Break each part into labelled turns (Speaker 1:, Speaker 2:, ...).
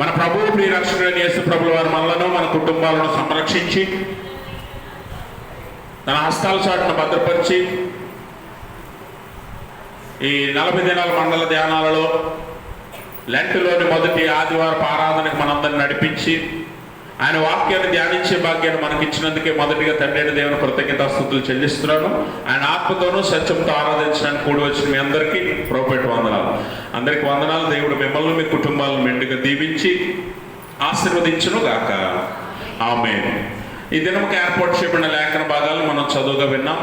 Speaker 1: మన ప్రభువు ప్రియ రక్షకుడైన యేసు ప్రభుల వారి మనలను మన కుటుంబాలను సంరక్షించి తన హస్తాల చాటును భద్రపరిచి ఈ 40 దినాల మండల ధ్యానాలలో లెంట్లోని మొదటి ఆదివారపు ఆరాధనకు మనందరిని నడిపించి ఆయన వాక్యాన్ని ధ్యానించే భాగ్యాన్ని మనకిచ్చినందుకే మొదటిగా తండ్రి అయిన దేవుని కృతజ్ఞతాస్తుతులు చెల్లిస్తున్నాను. ఆయన ఆత్మతోనూ సత్యంతో ఆరాధించడానికి కూడి వచ్చిన మీ అందరికీ ప్రభుపేట వందనాలు. అందరికి వందనాలు. దేవుడు మిమ్మల్ని మీ కుటుంబాలను మెండుగా దీవించి ఆశీర్వదించును గాక. ఆమేన్. ఈ దినముకు ఏర్పాటు చేయబడిన లేఖన భాగాలను మనం చదువుగా విన్నాం.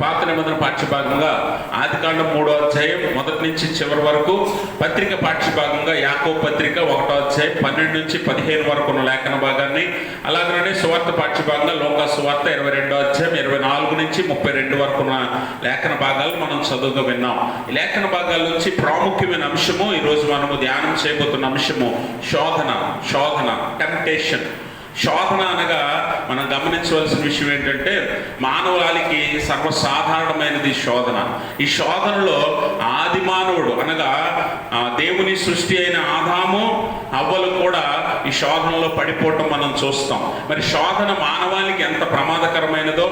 Speaker 1: పాత నిబంధన పాఠ్యభాగంగా ఆదికాండం 3వ అధ్యాయం మొదటి నుంచి చివరి వరకు, పత్రిక పాఠ్యభాగంగా యాకోబు పత్రిక 1వ అధ్యాయం 12 నుంచి 15 వరకు ఉన్న లేఖన భాగాన్ని, అలాగనే సువార్త పాఠ్యభాగంగా లోకా సువార్త 22వ అధ్యాయం 24 నుంచి 32 వరకు ఉన్న లేఖన భాగాలు మనం చదువుగా విన్నాం. ఈ లేఖన భాగాల నుంచి ప్రాముఖ్యమైన అంశము, ఈరోజు మనము ధ్యానం చేయబోతున్న అంశము శోధన, టెంప్టేషన్. శోధన అనగా మనం గమనించవలసిన విషయం ఏంటంటే, మానవాళికి సర్వసాధారణమైనది శోధన. ఈ శోధనలో ఆది మానవుడు అనగా దేవుని సృష్టి అయిన ఆదాము అవ్వలు కూడా ఈ శోధనలో పడిపోవటం మనం చూస్తాం. మరి శోధన మానవాళికి ఎంత ప్రమాదకరమైనదో,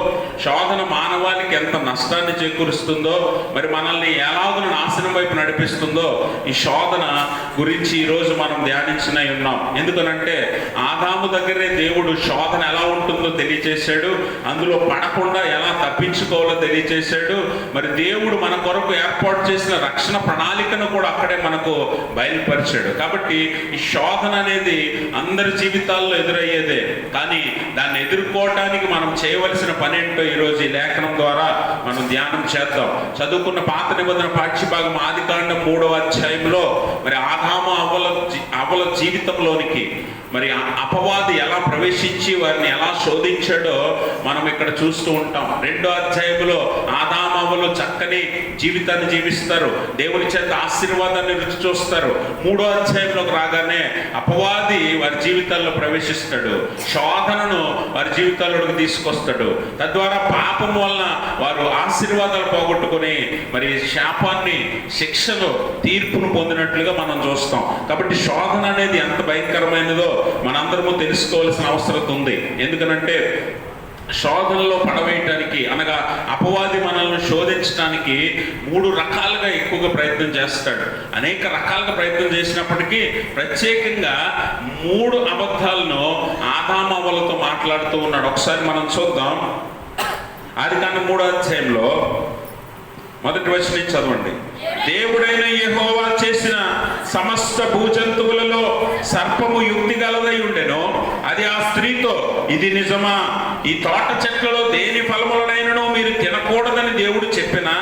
Speaker 1: శోధన మానవాళికి ఎంత నష్టాన్ని చేకూరుస్తుందో, మరి మనల్ని ఎలాగో నాశనం వైపు నడిపిస్తుందో ఈ శోధన గురించి ఈరోజు మనం ధ్యానించినై ఉన్నాం. ఎందుకనంటే ఆదాము దగ్గరే దేవుడు శోధన ఎలా ఉంటుందో తెలియచేశాడు, అందులో పడకుండా ఎలా తప్పించుకోవాలో తెలియచేశాడు. మరి దేవుడు మన కొరకు ఏర్పాటు చేసిన రక్షణ ప్రణాళికను కూడా అక్కడే మనకు బయలుపరిచాడు. కాబట్టి ఈ శోధన అనేది అందరి జీవితాల్లో ఎదురయ్యేదే, కానీ దాన్ని ఎదుర్కోవటానికి మనం చేయవలసిన పని ఏంటో ఈరోజు ఈ లేఖనం ద్వారా మనం ధ్యానం చేద్దాం. చదువుకున్న పాత నిబంధన పాఠ్యభాగం ఆదికాండం 3వ అధ్యాయంలో మరి ఆదాము అవ్వల జీవితంలోనికి మరి అపవాది ఎలా ప్రవేశించి వారిని ఎలా శోధించాడో మనం ఇక్కడ చూస్తూ ఉంటాం. 2వ అధ్యాయంలో ఆదాము అవ్వలు చక్కని జీవితాన్ని జీవిస్తారు, దేవుని చేత ఆశీర్వాదాన్ని రుచి చూస్తారు. 3వ అధ్యాయంలోకి రాగానే అపవాది వారి జీవితాల్లో ప్రవేశిస్తాడు, శోధనను వారి జీవితాల్లోకి తీసుకొస్తాడు. తద్వారా పాపం వలన వారు ఆశీర్వాదాలు పోగొట్టుకొని మరి శాపాన్ని, శిక్షను, తీర్పును పొందినట్లుగా మనం చూస్తాం. కాబట్టి శోధన అనేది ఎంత భయంకరమైనదో మనందరము తెలుసుకోవాల్సిన అవసరం ఉంది. ఎందుకనంటే శోధనలో పడవేయటానికి అనగా అపవాది మనల్ని శోధించడానికి 3 రకాలుగా ఎక్కువగా ప్రయత్నం చేస్తాడు. అనేక రకాలుగా ప్రయత్నం చేసినప్పటికీ ప్రత్యేకంగా 3 అబద్ధాలను ఆదాము అవ్వలతో మాట్లాడుతూ ఉన్నాడు. ఒకసారి మనం చూద్దాం. ఆదికాండం 3వ అధ్యాయంలో మొదటి వచనం చదవండి. దేవుడైన యెహోవా చేసిన సమస్త భూజంతువులలో సర్పము యుక్తి గలదై ఉండెను. అది ఆ స్త్రీతో, ఇది నిజమా? ఈ తోట చెట్లలో దేని ఫలములనైనను మీరు తినకూడదని దేవుడు చెప్పినా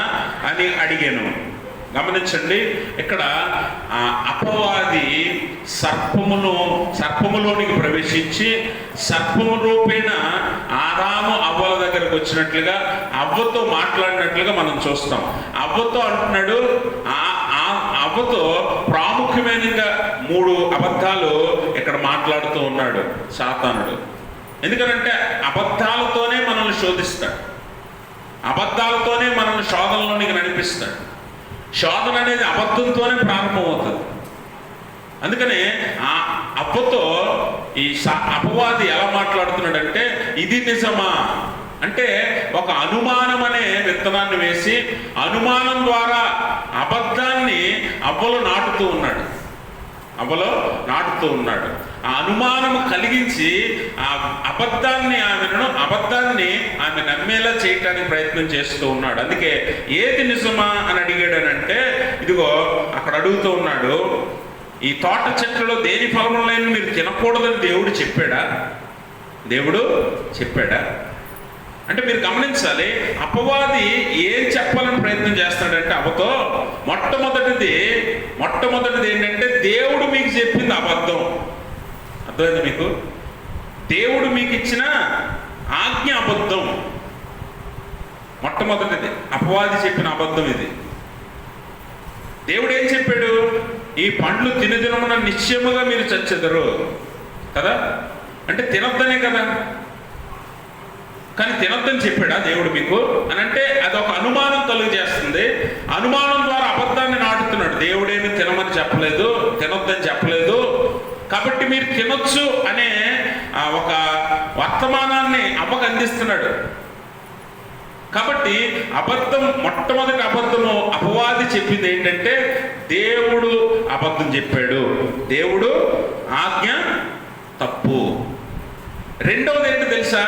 Speaker 1: అని అడిగాను. గమనించండి, ఇక్కడ అపవాది సర్పములోనికి ప్రవేశించి సర్పము రూపేణ ఆదాము అవ్వల దగ్గరకు వచ్చినట్లుగా, అవ్వతో మాట్లాడినట్లుగా మనం చూస్తాం. అవ్వతో అంటున్నాడు, అవ్వతో ప్రాముఖ్యమైన 3 అబద్ధాలు ఇక్కడ మాట్లాడుతూ ఉన్నాడు సాతానుడు. ఎందుకంటే అబద్ధాలతోనే మనల్ని శోధిస్తాడు, అబద్ధాలతోనే మనల్ని శోధనలోనికి నడిపిస్తాడు. శోధన అనేది అబద్ధంతోనే ప్రారంభమవుతుంది. అందుకనే ఆ అవ్వతో ఈ అపవాది ఎలా మాట్లాడుతున్నాడంటే, ఇది నిజమా అంటే ఒక అనుమానం అనే విత్తనాన్ని వేసి అనుమానం ద్వారా అబద్ధాన్ని అవ్వలో నాటుతూ ఉన్నాడు. ఆ అనుమానము కలిగించి ఆ అబద్ధాన్ని ఆమె నమ్మేలా చేయటానికి ప్రయత్నం చేస్తూ ఉన్నాడు. అందుకే ఏది నిజమా అని అడిగాడనంటే, ఇదిగో అక్కడ అడుగుతూ ఉన్నాడు, ఈ తోట చెట్లలో దేని ఫలములైనా మీరు తినకూడదని దేవుడు చెప్పాడా? అంటే మీరు గమనించాలి, అపవాది ఏం చెప్పాలని ప్రయత్నం చేస్తాడంటే అవ్వతో మొట్టమొదటిది ఏంటంటే, దేవుడు మీకు చెప్పింది అబద్ధం. అర్థమైంది మీకు? దేవుడు మీకు ఇచ్చిన ఆజ్ఞ అబద్ధం. మొట్టమొదటిది అపవాది చెప్పిన అబద్ధం ఇది. దేవుడు ఏం చెప్పాడు? ఈ పండ్లు తినదినమున నిశ్చయముగా మీరు చచ్చెదరు కదా. అంటే తినొద్దనే కదా, కానీ తినొద్దని చెప్పాడా దేవుడు మీకు అని అంటే అదొక అనుమానం కలుగజేస్తుంది. అనుమానం ద్వారా అబద్ధాన్ని నాటుతున్నాడు. చెప్తున్నాడు. దేవుడేమి తినమని చెప్పలేదు, తినొద్దని చెప్పలేదు. కాబట్టి మీరు తినొచ్చు అనే ఒక వర్తమానాన్ని అమ్మకు అందిస్తున్నాడు. కాబట్టి అబద్ధం, మొట్టమొదటి అబద్ధము అపవాది చెప్పింది ఏంటంటే దేవుడు అబద్ధం చెప్పాడు, దేవుడు ఆజ్ఞ తప్పు. రెండవది ఏంటో తెలుసా?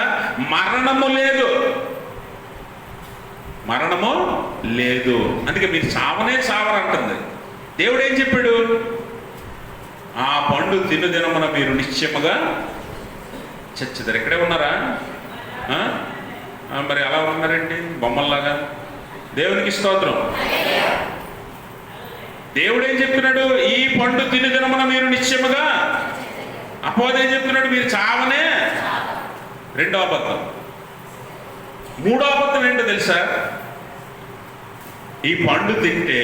Speaker 1: మరణము లేదు, మరణము లేదు. అందుకే మీరు చావనే చావరంటుంది. దేవుడు ఏం చెప్పాడు? ఆ పండు దినమున మీరు నిశ్చయముగా చచ్చుతారు. ఇక్కడే ఉన్నారా? మరి అలా ఉన్నారండి బొమ్మల్లాగా? దేవునికి స్తోత్రం. దేవుడు ఏం చెప్తున్నాడు? ఈ పండు దినమున మీరు నిశ్చయముగా. అపవాది ఏం చెప్తున్నాడు? మీరు చావనే. రెండో అబద్ధం. మూడో అబద్ధం ఏంటో తెలుసా? ఈ పండు తింటే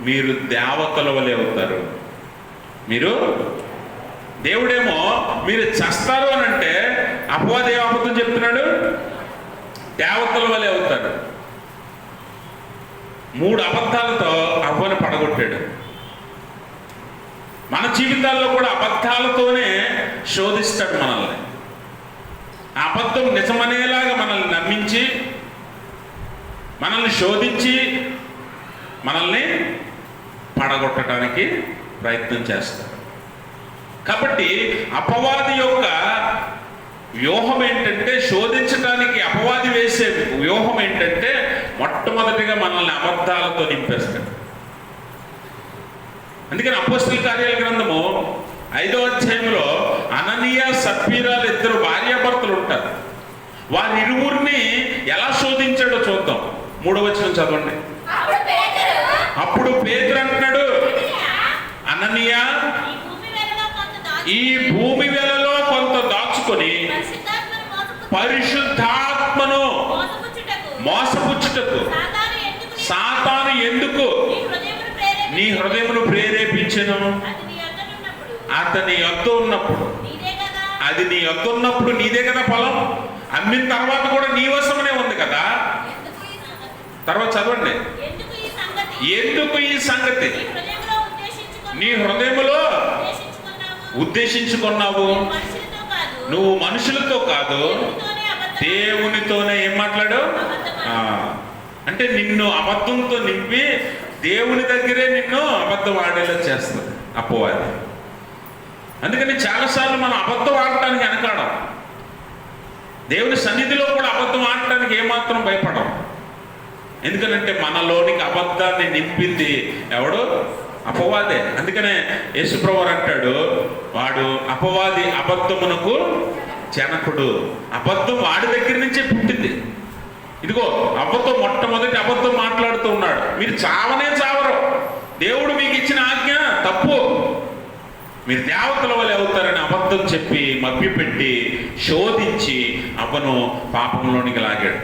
Speaker 1: మీరు దేవతల వలె అవుతారు. మీరు దేవుడేమో మీరు చస్తారు అని అంటే, అపవాది ఏ అబద్ధం చెప్తున్నాడు? దేవతల వలె అవుతాడు. మూడు అబద్ధాలతో అవ్వని పడగొట్టాడు. మన జీవితాల్లో కూడా అబద్ధాలతోనే శోధిస్తాడు మనల్ని. అబద్ధం నిజమనేలాగా మనల్ని నమ్మించి, మనల్ని శోధించి, మనల్ని పడగొట్టడానికి ప్రయత్నం చేస్తాడు. కాబట్టి అపవాది యొక్క వ్యూహం ఏంటంటే, శోధించడానికి అపవాది వేసే వ్యూహం ఏంటంటే మొట్టమొదటిగా మనల్ని అబద్ధాలతో నింపేస్తాడు. అందుకని అపోస్తలుల కార్యాల గ్రంథము 5వ అధ్యాయంలో అననీయ సప్పీరాలు ఇద్దరు భార్యాభర్తలు ఉంటారు. వారిరువురిని ఎలా శోధించాడో చూద్దాం. 3వ వచనం చదవండి. అప్పుడు పేతురు అంటున్నాడు, అననీయ, ఈ భూమి వెలలో కొంత దాచుకొని పరిశుద్ధాత్మను మోసపుచ్చుటకు సాతాను ఎందుకు నీ హృదయమును ప్రేరేపించెను? అతని యొద్ద ఉన్నప్పుడు, అది నీ యొద్ద ఉన్నప్పుడు నీదే కదా పొలం. అమ్మిన తర్వాత కూడా నీ వశమనే ఉంది కదా. తర్వాత చదవండి. ఎందుకు ఈ సంగతి నీ హృదయములో ఉద్దేశించుకున్నావు? నువ్వు మనుషులతో కాదు, దేవునితోనే. ఏం మాట్లాడు? అంటే నిన్ను అబద్ధంతో నింపి దేవుని దగ్గరే నిన్ను అబద్ధం ఆడేలా చేస్తుంది అపవాది. అందుకని చాలాసార్లు మనం అబద్ధం ఆడటానికి వెనకాడం. దేవుని సన్నిధిలో కూడా అబద్ధం ఆడటానికి ఏమాత్రం భయపడం. ఎందుకనంటే మనలోనికి అబద్ధాన్ని నింపింది ఎవడు? అపవాదే. అందుకనే యేసుప్రభువు అంటాడు, వాడు అపవాది అబద్ధమునకు జనకుడు. అబద్ధం వాడి దగ్గర నుంచే పుట్టింది. ఇదిగో అవ్వతో మొట్టమొదటి అబద్ధం మాట్లాడుతూ ఉన్నాడు. మీరు చావనే చావరు, దేవుడు మీకు ఇచ్చిన ఆజ్ఞ తప్పు, మీరు దేవతల వలె అవుతారని అబద్ధం చెప్పి మభ్యపెట్టి శోధించి అవ్వను పాపంలోనికి లాగాడు.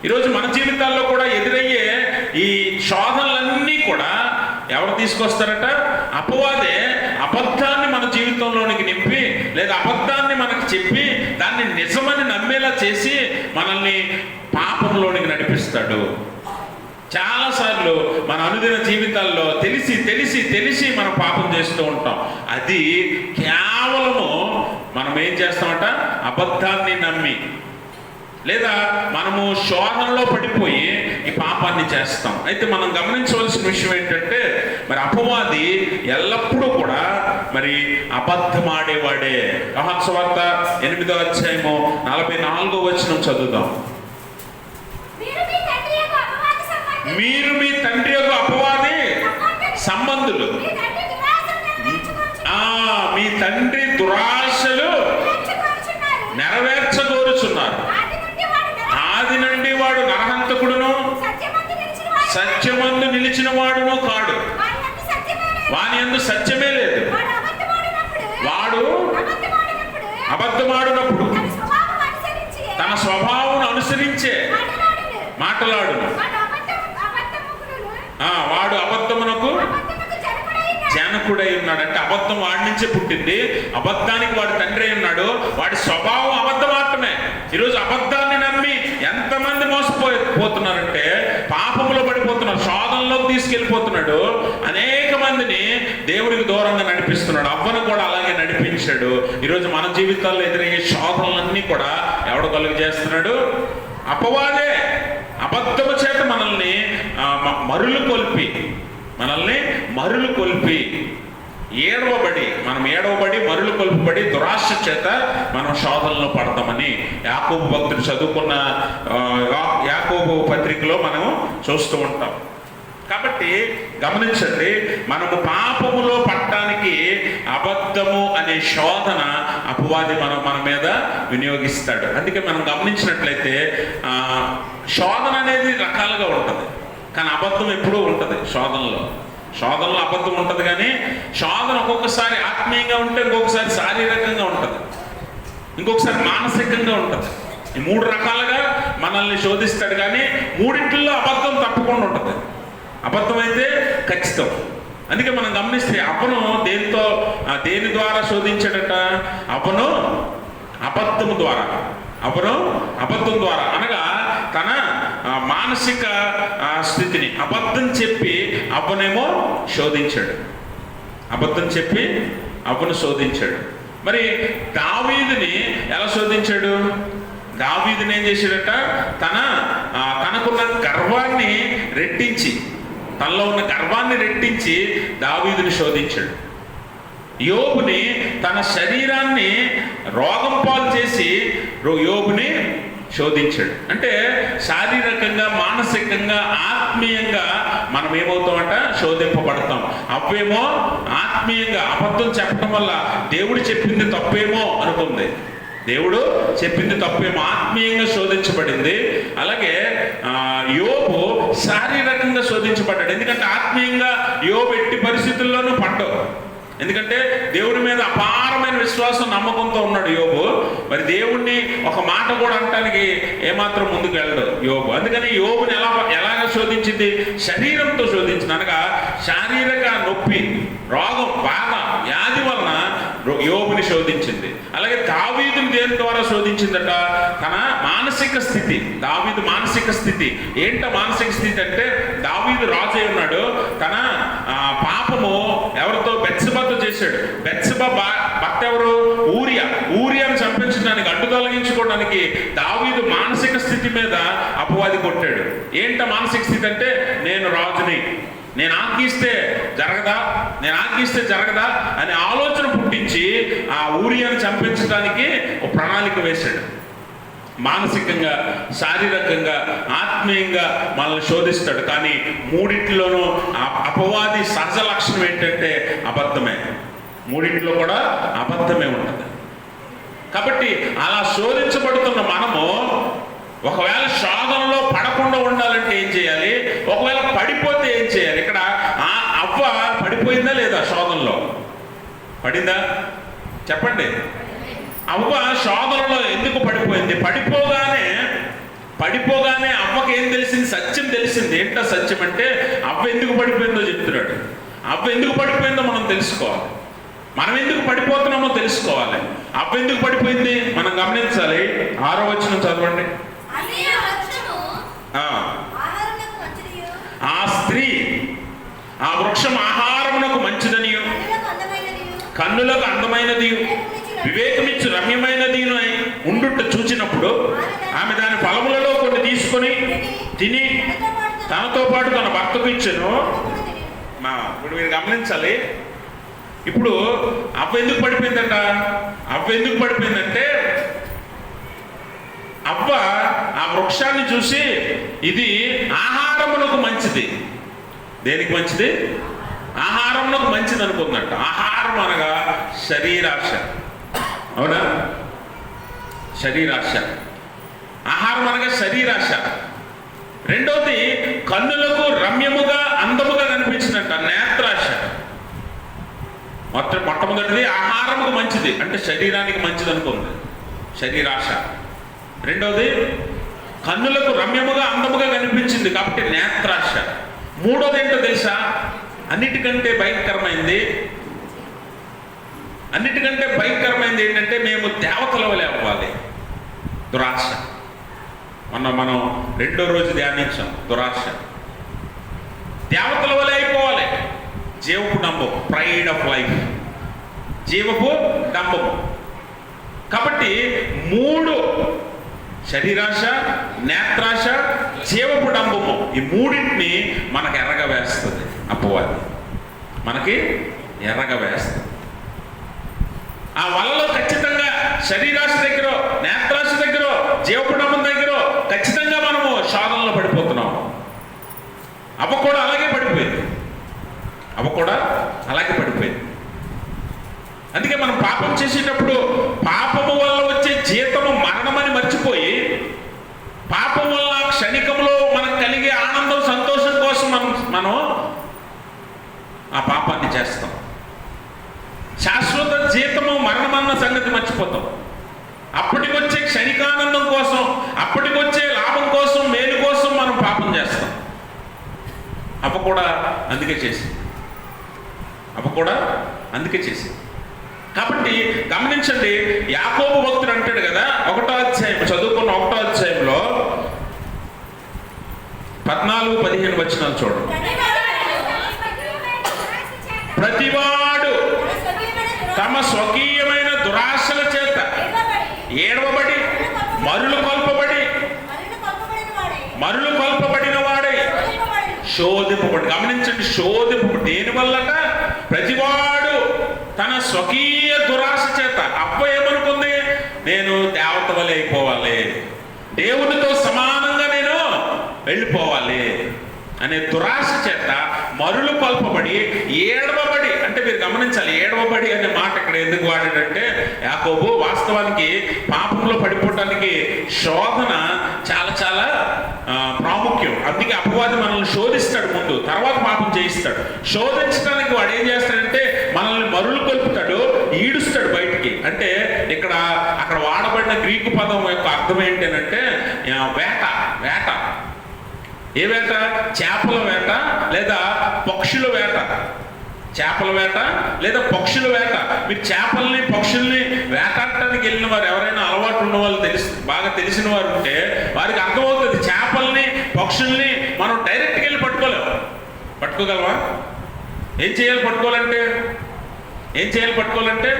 Speaker 1: ఈరోజు మన జీవితాల్లో కూడా ఎదురయ్యే ఈ శోధనలన్నీ కూడా ఎవరు తీసుకొస్తారట? అపవాదే అబద్ధాన్ని మన జీవితంలోనికి నింపి, లేదా అబద్ధాన్ని మనకు చెప్పి దాన్ని నిజమని నమ్మేలా చేసి మనల్ని పాపంలోనికి నడిపిస్తాడు. చాలాసార్లు మన అనుదిన జీవితాల్లో తెలిసి తెలిసి తెలిసి మనం పాపం చేస్తూ ఉంటాం. అది కేవలము మనం ఏం చేస్తామట? అబద్ధాన్ని నమ్మి, లేదా మనము శోధనలో పడిపోయి ఈ పాపాన్ని చేస్తాం. అయితే మనం గమనించవలసిన విషయం ఏంటంటే, మరి అపవాది ఎల్లప్పుడూ కూడా మరి అబద్ధం ఆడేవాడే. యోహాను సువార్త 8వ అధ్యాయము 44వ వచనం చదువుదాం. మీరు మీ తండ్రి యొక్క అపవాది సంబంధులు, మీ తండ్రి దురాశలు నెరవేర్చగోరుచున్నారు. ఆది నుండి వాడు నరహంతకుడును సత్యమందు నిలిచిన వాడును కాడు, వాని యందు సత్యమే లేదు. వాడు అబద్ధమాడినప్పుడు తన స్వభావం అనుసరించే మాట్లాడును. వాడు అబద్ధమునకు జనకుడై ఉన్నాడు. అంటే అబద్ధం వాడి నుంచే పుట్టింది, అబద్ధానికి వాడు తండ్రి అయి ఉన్నాడు. వాడి స్వభావం అబద్ధం మాత్రమే. ఈరోజు అబద్ధాన్ని నమ్మి ఎంతమంది మోసపోతున్నారంటే పాపంలో పడిపోతున్నారు, శోధనలోకి తీసుకెళ్ళిపోతున్నాడు, అనేక మందిని దేవుడికి దూరంగా నడిపిస్తున్నాడు. అవ్వను కూడా అలాగే నడిపించాడు. ఈరోజు మన జీవితాల్లో ఎదురయ్యే శోధనలన్నీ కూడా ఎవడు కలుగు చేస్తున్నాడు? అపవాదే. అబద్ధము చేత మనల్ని మరులు కొల్పి ఏడవబడి మరులు కొల్పబడి దురాశ చేత మనం శోధనలో పడతామని యాకోబు భక్తుడు చదువుకున్న యాకోబు పత్రికలో మనం చూస్తూ ఉంటాం. కాబట్టి గమనించండి, మనము పాపములో పడటానికి అబద్ధము అనే శోధన అపవాది మన మీద వినియోగిస్తాడు. అందుకే మనం గమనించినట్లయితే శోధన అనేది రకాలుగా ఉంటుంది, కానీ అబద్ధం ఎప్పుడూ ఉంటుంది. శోధనలో అబద్ధం ఉంటుంది, కానీ శోధన ఒక్కొక్కసారి ఆత్మీయంగా ఉంటే, ఇంకొకసారి శారీరకంగా ఉంటుంది, ఇంకొకసారి మానసికంగా ఉంటుంది. ఈ 3 రకాలుగా మనల్ని శోధిస్తాడు. కానీ మూడింటిల్లో అబద్ధం తప్పకుండా ఉంటుంది. అబద్ధం అయితే ఖచ్చితం. అందుకే మనం గమనిస్తే అవ్వను దేని ద్వారా శోధించాడట? అవ్వను అబద్ధం ద్వారా అనగా తన మానసిక స్థితిని అబద్ధం చెప్పి అవ్వనేమో శోధించాడు. అవ్వను శోధించాడు. మరి దావీదుని ఎలా శోధించాడు? దావీదుని ఏం చేశాడట? తనకున్న గర్వాన్ని రెట్టించి, తనలో ఉన్న గర్వాన్ని రెట్టించి దావీదుని శోధించాడు. యోబుని తన శరీరాన్ని రోగం పాలు చేసి యోబుని శోధించాడు. అంటే శారీరకంగా, మానసికంగా, ఆత్మీయంగా మనం ఏమవుతామంట? శోధింపబడతాం. అవేమో ఆత్మీయంగా అబద్ధం చెప్పడం వల్ల దేవుడు చెప్పింది తప్పేమో అనుకుంది. దేవుడు చెప్పింది తప్పేమో, ఆత్మీయంగా శోధించబడింది. అలాగే యోబు శారీరకంగా శోధించబడ్డాడు. ఎందుకంటే ఆత్మీయంగా యోబు ఎట్టి పరిస్థితుల్లోనూ పడ్డాడు. ఎందుకంటే దేవుడి మీద అపారమైన విశ్వాసం, నమ్మకంతో ఉన్నాడు యోబు. మరి దేవుణ్ణి ఒక మాట కూడా అనటానికి ఏమాత్రం ముందుకు వెళ్ళడు యోబు. అందుకని యోబుని ఎలాగ శోధించింది? శరీరంతో శోధించింది. అనగా శారీరక నొప్పి, రోగం, బాధ, వ్యాధి వలన యోబుని శోధించింది. అలాగే దావీదుని దేని ద్వారా శోధించిందట? తన మానసిక స్థితి. దావీదు మానసిక స్థితి ఏంట? మానసిక స్థితి అంటే దావీదు రాజు అయి ఉన్నాడు. తన పాపము ఎవరితో? బెత్షెబతో చేశాడు. బెత్షెబ భర్త ఎవరు? ఊరియాను చంపించడానికి, అడ్డు తొలగించుకోవడానికి దావీదు మానసిక స్థితి మీద అపవాది కొట్టాడు. ఏంట మానసిక స్థితి అంటే? నేను రాజుని, నేను ఆజ్ఞిస్తే జరగదా అనే ఆలోచన పుట్టించి ఆ ఊరియాను చంపించడానికి ఒక ప్రణాళిక వేశాడు. మానసికంగా, శారీరకంగా, ఆత్మీయంగా మనల్ని శోధిస్తాడు. కానీ మూడింటిలోనూ అపవాది సహజ లక్షణం ఏంటంటే అబద్ధమే. మూడింటిలో కూడా అబద్ధమే ఉంటుంది. కాబట్టి అలా శోధించబడుతున్న మనము ఒకవేళ శోధనలో పడకుండా ఉండాలంటే ఏం చేయాలి? ఒకవేళ పడిపోతే ఏం చేయాలి? ఇక్కడ అవ్వ పడిపోయిందా లేదా? శోధనలో పడిందా? చెప్పండి. అవ్వ శోధనలో ఎందుకు పడిపోయింది? పడిపోగానే అవ్వకి ఏం తెలిసింది? సత్యం తెలిసింది. ఏంటో సత్యం అంటే అవ్వ ఎందుకు పడిపోయిందో చెప్తున్నాడు. అవ్వ ఎందుకు పడిపోయిందో మనం తెలుసుకోవాలి. మనం ఎందుకు పడిపోతున్నామో తెలుసుకోవాలి. అవ్వ ఎందుకు పడిపోయింది మనం గమనించాలి. 6వ వచనం చదవండి. ఆ స్త్రీ ఆ వృక్షం ఆహారమునకు మంచిదనియు, కన్నులకు అందమైనది, వివేకమిచ్చు రమ్యమైనది ఉండుట చూచినప్పుడు ఆమె దాని ఫలములలో కొన్ని తీసుకొని తిని తనతో పాటు తన భర్తకు ఇచ్చెను. ఇప్పుడు మీరు గమనించాలి. ఇప్పుడు అవ్వ ఎందుకు పడిపోయిందంటే అవ్వ ఆ వృక్షాన్ని చూసి ఇది ఆహారమునకు మంచిది. దేనికి మంచిది? ఆహారమునకు మంచిది అనుకుందంట. ఆహారం అనగా శరీరాశ. అవునా? శరీరాశ. ఆహారం అనగా శరీరాశ. రెండోది కన్నులకు రమ్యముగా, అందముగా కనిపించినట్ట నేత్రాశ. మొట్టమొదటిది ఆహారముకు మంచిది అంటే శరీరానికి మంచిది అనుకుంది, శరీరాశ. రెండవది కన్నులకు రమ్యముగా, అందముగా కనిపించింది కాబట్టి నేత్రాశ. మూడోది ఏంటో తెలుసా? అన్నిటికంటే భయంకరమైంది ఏంటంటే మేము దేవతల వలె అవ్వాలి. దురాశ. మనం 2వ రోజు ధ్యానించాం దురాశ. దేవతల వలె అయిపోవాలి. జీవపు డంబం, ప్రైడ్ ఆఫ్ లైఫ్, జీవపు డంబము. కాబట్టి 3 శరీరాశ, నేత్రాశ, జీవపు డంబము, ఈ 3టిని మనకు ఎర్రగా వేస్తుంది అపవాది. మనకి ఎర్రగా వేస్తుంది. ఆ వలలో ఖచ్చితంగా శరీరాశ దగ్గర, నేత్రాశ దగ్గర, జీవపు డంబం దగ్గర ఖచ్చితంగా మనము శోధనలో పడిపోతున్నాం. అవ కూడా అలాగే పడిపోయింది. అందుకే మనం పాపం చేసేటప్పుడు పాపము వల్ల వచ్చే జీతము మరణమని మర్చిపోయి, పాపం వల్ల క్షణికంలో మనకు కలిగే ఆనందం, సంతోషం కోసం మనం ఆ పాపాన్ని చేస్తాం. శాశ్వత జీతము మరణమన్న సంగతి మర్చిపోతాం. అప్పటికొచ్చే క్షణికానందం కోసం, అప్పటికొచ్చే లాభం కోసం, మేలు కోసం మనం పాపం చేస్తాం. అప్ప కూడా అందుకే చేసి. కాబట్టి గమనించండి, యాకోబు భక్తుడు అంటాడు కదా, 1వ అధ్యాయం చదువుకున్న 1వ అధ్యాయంలో 14-15 వచనాలు చూడండి. ప్రతివాడు తమ స్వకీయమైన దురాశల చేత ఏడవబడి మరులు కొల్పబడిన వాడై శోధింపబడి. గమనించండి, శోధింపబడి దేని వల్లట? ప్రతివాడు తన స్వకీయ దురాశ చేత. అప్ప ఏమనుకుంది? నేను దేవత వలె అయిపోవాలి, దేవునితో సమానంగా నేను వెళ్ళిపోవాలి అనే దురాశ చేత మరులు కొల్పబడి ఏడవబడి. అంటే మీరు గమనించాలి, ఏడవబడి అనే మాట ఇక్కడ ఎందుకు వాడాడంటే, యాకోబు వాస్తవానికి పాపంలో పడిపోవటానికి శోధన చాలా చాలా ప్రాముఖ్యం. అందుకే అపవాది మనల్ని శోధిస్తాడు ముందు, తర్వాత పాపం చేయిస్తాడు. శోధించడానికి వాడు ఏం చేస్తాడంటే మనల్ని మరులు కొల్పుతాడు, ఈడుస్తాడు బయటికి. అంటే అక్కడ వాడబడిన గ్రీకు పదం యొక్క అర్థం ఏంటంటే వేట. ఏ వేట? చేపల వేట లేదా పక్షుల వేట. మీరు చేపల్ని, పక్షుల్ని వేటాడటానికి వెళ్ళిన వారు, ఎవరైనా అలవాటు ఉన్న వాళ్ళు, బాగా తెలిసిన వారు ఉంటే వారికి అర్థమవుతుంది. చేపల్ని, పక్షుల్ని మనం డైరెక్ట్గా వెళ్ళి పట్టుకోగలవా? ఏం చేయాలి పట్టుకోవాలంటే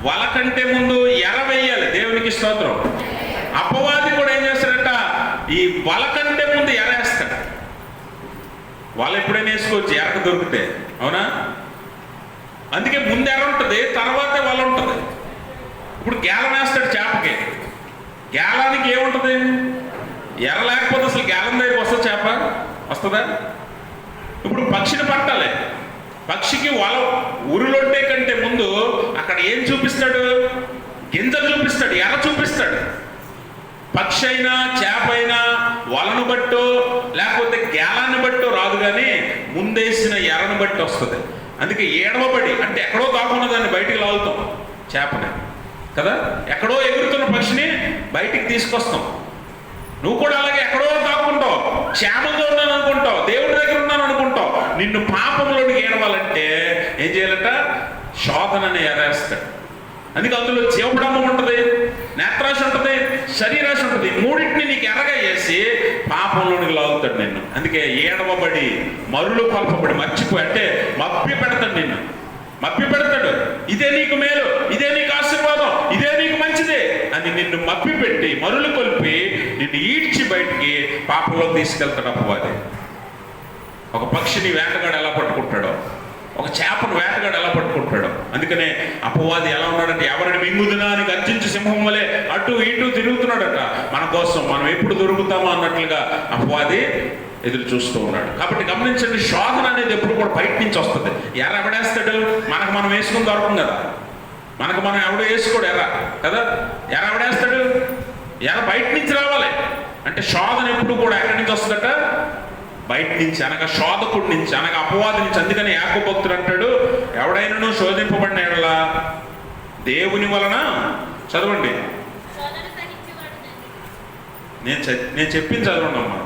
Speaker 1: వల కంటే ముందు ఎర వేయాలి. దేవునికి స్తోత్రం. అపవాది కూడా ఏం చేస్తాడంట? ఈ వల కంటే ముందు ఎరేస్తాడు. వల ఎప్పుడైనా వేసుకోవచ్చు, ఎరకు దొరికితే, అవునా? అందుకే ముందు ఎర ఉంటుంది, తర్వాతే వల ఉంటుంది. ఇప్పుడు గేలం వేస్తాడు చేపకి. గేలానికి ఏముంటుంది? ఎర లేకపోతే అసలు గేలం దగ్గరికి వస్తుంది చేప? వస్తుందా? ఇప్పుడు పక్షిని పట్టాలి. పక్షికి వల ఉరులొట్టే కంటే ముందు అక్కడ ఏం చూపిస్తాడు? గింజ చూపిస్తాడు, ఎర చూపిస్తాడు. పక్షి అయినా చేప అయినా వలను బట్టో లేకపోతే గేలాన్ని బట్టో రాదు, కానీ ముందేసిన ఎరను బట్టి వస్తుంది. అందుకే ఏడవబడి అంటే ఎక్కడో కాకుండా దాన్ని బయటికి లాగుతాం చేపని కదా. ఎక్కడో ఎగురుతున్న పక్షిని బయటికి తీసుకొస్తాం. నువ్వు కూడా అలాగే ఎక్కడో కాకుంటావు, క్షేమంగా ఉన్నాను అనుకుంటావు, దేవుడి దగ్గర ఉన్నాను అనుకుంటావు. నిన్ను పాపంలోనికి ఏడవాలంటే ఏం చేయాలంట? శోధనని ఎరేస్తాడు. అందుకే అందులో జీవపడమ్మం ఉంటుంది, నేత్రాశ ఉంటుంది, శరీరాశ ఉంటుంది. 3టిని నీకు ఎర్రగా చేసి పాపంలోనికి లాగుతాడు నిన్ను. అందుకే ఏడవబడి మరులు కొల్పబడి అంటే మప్పి పెడతాడు. ఇదే నీకు మేలు, ఇదే నీకు ఆశీర్వాదం, ఇదే నీకు మంచిదే అని నిన్ను మప్పి పెట్టి మరులు కొల్పి నిన్ను ఈడ్చి బయటికి పాపంలో తీసుకెళ్తాడు అపవాది. ఒక పక్షిని వేటగాడు ఎలా పట్టుకుంటాడో, ఒక చేపను వేటగాడు ఎలా పట్టుకుంటాడు. అందుకనే అపవాది ఎలా ఉన్నాడంటే, ఎవరిని మింగుదునా అని గర్జించి సింహం వలె అటు ఇటు తిరుగుతున్నాడట. మన కోసం మనం ఎప్పుడు దొరుకుతామో అన్నట్లుగా అపవాది ఎదురు చూస్తూ ఉన్నాడు. కాబట్టి గమనించండి, శోధన అనేది ఎప్పుడు కూడా బయట నుంచి వస్తుంది. ఎర్ర ఎవడేస్తాడు? మనకు మనం వేసుకుని దొరకం కదా. మనకు మనం ఎవడో వేసుకోడు ఎర్ర కదా. ఎర్ర ఎవడేస్తాడు? ఎర్ర బయట నుంచి రావాలి. అంటే శోధన ఎప్పుడు కూడా ఎక్కడి నుంచి వస్తుందట? బయట నుంచి, అనగా శోధకుడి నుంచి, అనగా అపవాది నుంచి. అందుకని యాకోబు భక్తుడు అంటాడు, ఎవడైనా శోధింపబడిన ఎడల దేవుని వలన, చదవండి, నేను చెప్పింది చదవండి అమ్మా,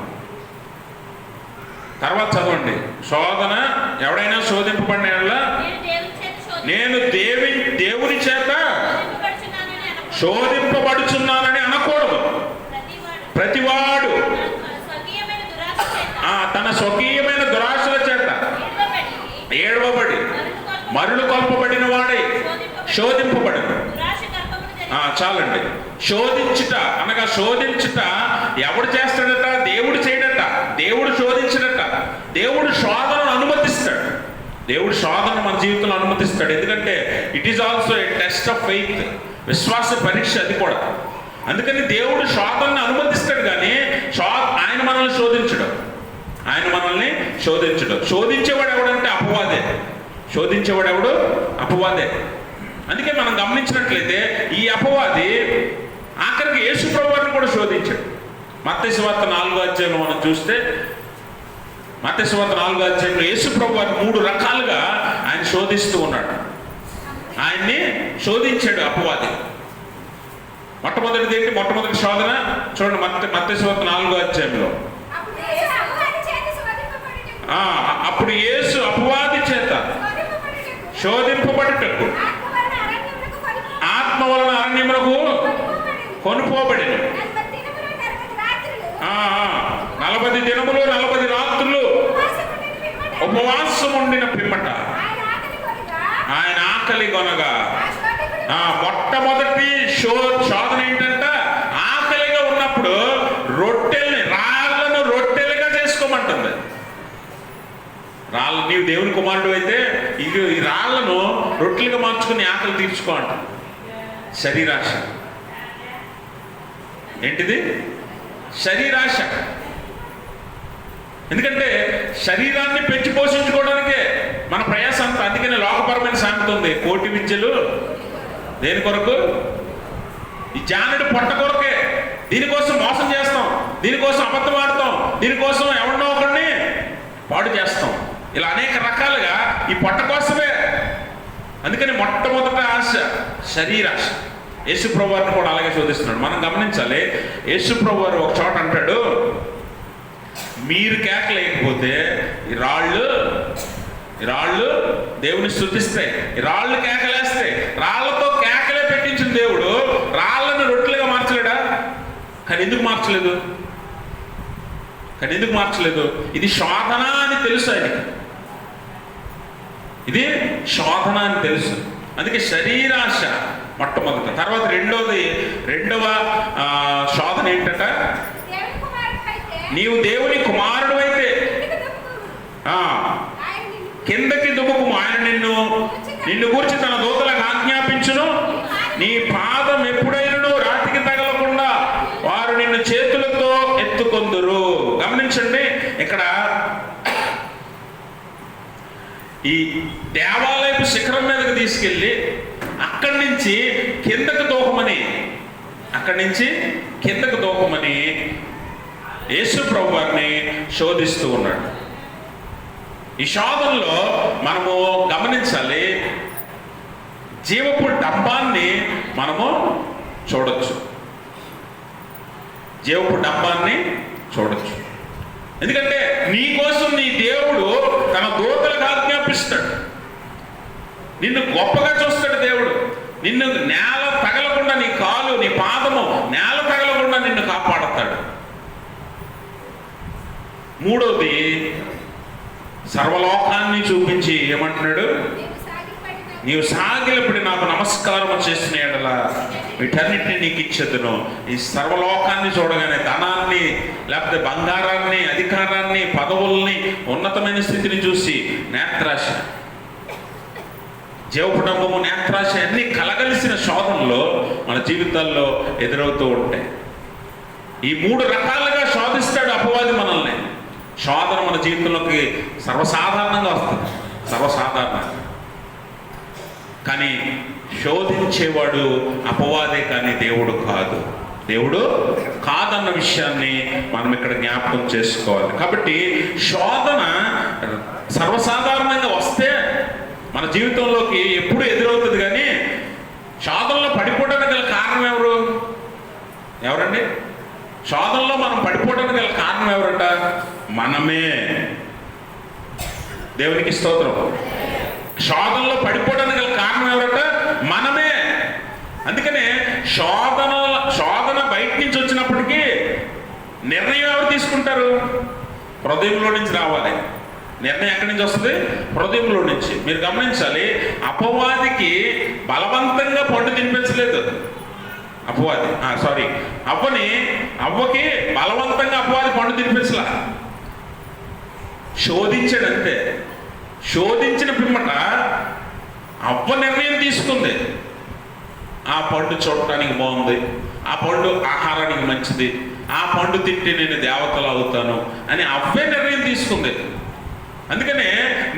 Speaker 1: తర్వాత చదవండి. శోధన ఎవడైనా శోధింపబడిన ఎడల నేను దేవుని చేత శోధింపబడుచున్నానని అనకూడదు. ప్రతివాడు తన స్వకీయమైన ఏడవబడి మరులు కొల్పబడిన వాడై శోధింపబడను. చాలండి. శోధించుట అనగా శోధించుట ఎవడు చేస్తాడట? దేవుడు చేయడట. దేవుడు శోధించడట. దేవుడు శోధనను అనుమతిస్తాడు. దేవుడు శోధన మన జీవితంలో అనుమతిస్తాడు. ఎందుకంటే it is also a test of faith, విశ్వాస పరీక్ష అది కూడా. అందుకని దేవుడు శోధనను అనుమతిస్తాడు, కానీ ఆయన మనల్ని శోధించడు. ఆయన మనల్ని శోధించడు. శోధించేవాడు ఎవడంటే అపవాదే. శోధించేవాడు ఎవడు? అపవాదే. అందుకే మనం గమనించినట్లయితే ఈ అపవాది ఆఖరికి యేసు ప్రభువుని కూడా శోధించాడు. మత్తయి సువార్త 4వ అధ్యాయంలో మనం చూస్తే, మత్తయి సువార్త 4వ అధ్యాయంలో యేసు ప్రభువుని 3 రకాలుగా ఆయన శోధిస్తూ ఉన్నాడు. ఆయన్ని శోధించాడు అపవాది. మొట్టమొదటిది ఏంటి? మొట్టమొదటి శోధన చూడండి, మత్తయి సువార్త 4వ అధ్యాయంలో. అప్పుడు యేసు అపవాది చేత శోధింపబడుటకు ఆత్మ వలన అరణ్యమునకు కొనుపోబడిన 40 దినములు 40 రాత్రులు ఉపవాసం ఉండిన పిమ్మట ఆయన ఆకలి కొనగా. మొట్టమొదటి శోధన ఏంటంట? ఆకలిగా ఉన్నప్పుడు రాళ్ళను రొట్టెలుగా చేసుకోమంటుంది. నీవు దేవుని కుమారుడు అయితే ఈ రాళ్లను రొట్టెలుగా మార్చుకుని ఆకలి తీర్చుకో అంట. శరీరాశ. ఏంటిది? శరీరాశ. ఎందుకంటే శరీరాన్ని పెంచి పోషించుకోవడానికే మన ప్రయాసం అంతా. అందుకనే లోకపరమైన సామెత ఉంది, కోటి విద్యలు దేని కొరకు? ఈ జానుడి పొట్ట కొరకే. దీనికోసం మోసం చేస్తాం, దీనికోసం అబద్ధం ఆడతాం, దీనికోసం ఎవరినో ఒకరిని పాడు చేస్తాం. ఇలా అనేక రకాలుగా ఈ పొట్ట కోసమే. అందుకని మొట్టమొదటి ఆశ శరీరాశ. యేసు ప్రభువారిని కూడా అలాగే శోధిస్తున్నాడు. మనం గమనించాలి. యేసు ప్రభువారు ఒక చోట అంటాడు, మీరు కేకలేకపోతే ఈ రాళ్ళు దేవుని స్తుతిస్తాయి. ఈ రాళ్ళు కేకలేస్తాయి. రాళ్లతో కేకలే పెట్టించిన దేవుడు రాళ్లను రొట్టెలుగా మార్చలేడా? కానీ ఎందుకు మార్చలేదు? ఇది శోధన అని తెలుసు ఆయనకి. ఇది శోధన అని తెలుసు. అందుకే శరీరాశ మొట్టమొదట. తర్వాత రెండవ శోధన ఏంటంట? నీవు దేవుని కుమారుడు అయితే కిందకి దుమ్ముకుము, ఆయన నిన్ను గూర్చి తన దూతలకు ఆజ్ఞాపించును, నీ పాదం ఎప్పుడైనా రాతికి తగలకుండా వారు నిన్ను చేతులతో ఎత్తుకొందురు. గమనించండి, ఇక్కడ ఈ దేవాలయపు శిఖరం మీదకి తీసుకెళ్ళి అక్కడి నుంచి కిందకు దూకమని యేసు ప్రభువారిని శోధిస్తూ ఉన్నాడు. ఈ శోధనలో మనము గమనించాలి, జీవపు డంబాన్ని మనము చూడొచ్చు. ఎందుకంటే నీ కోసం నీ దేవుడు తన దూతలకు ఆజ్ఞాపిస్తాడు. నిన్ను గొప్పగా చూస్తాడు దేవుడు. నిన్ను నేల తగలకుండా, నీ కాలు నీ పాదము నేల తగలకుండా నిన్ను కాపాడతాడు. మూడోది, సర్వలోకాన్ని చూపించి ఏమంటున్నాడు? నీవు సాగిలపడి నాకు నమస్కారం చేసిన ఎడల వీటన్నిటిని నీకు ఇచ్చేదను. ఈ సర్వలోకాన్ని చూడగానే ధనాన్ని, లేకపోతే బంగారాన్ని, అధికారాన్ని, పదవుల్ని, ఉన్నతమైన స్థితిని చూసి నేత్రాశ, జీవకుటుంబము, నేత్రాశ అన్ని కలగలిసిన శోధనలో మన జీవితాల్లో ఎదురవుతూ ఉంటాయి. ఈ 3 రకాలుగా శోధిస్తాడు అపవాది మనల్ని. శోధన మన జీవితంలోకి సర్వసాధారణంగా వస్తుంది, సర్వసాధారణంగా. కానీ శోధించేవాడు అపవాదే, కానీ దేవుడు కాదన్న విషయాన్ని మనం ఇక్కడ జ్ఞాపకం చేసుకోవాలి. కాబట్టి శోధన సర్వసాధారణంగా వస్తే మన జీవితంలోకి ఎప్పుడు ఎదురవుతుంది. కానీ శోధనలో పడిపోవడానికి గల కారణం ఎవరండి? శోధనలో మనం పడిపోవడానికి గల కారణం ఎవరంట? మనమే. దేవునికి స్తోత్రం. శోధనలో పడిపోవడానికి గల కారణం ఎవరంట? మనమే. అందుకనే శోధన బయట నుంచి వచ్చినప్పటికీ నిర్ణయం ఎవరు తీసుకుంటారు? హృదయంలో నుంచి రావాలి. నిర్ణయం ఎక్కడి నుంచి వస్తుంది? హృదయంలో నుంచి. మీరు గమనించాలి, అపవాదికి బలవంతంగా పండు తినిపించలేదు అపవాది, అవ్వకి బలవంతంగా అపవాది పండు తినిపించలా, శోధించాడు అంతే. శోధించిన పిమ్మట అవ్వ నిర్ణయం తీసుకుంది, ఆ పండు చూడటానికి బాగుంది, ఆ పండు ఆహారానికి మంచిది, ఆ పండు తింటే నేను దేవతలు అవుతాను అని అవ్వే నిర్ణయం తీసుకుంది. అందుకనే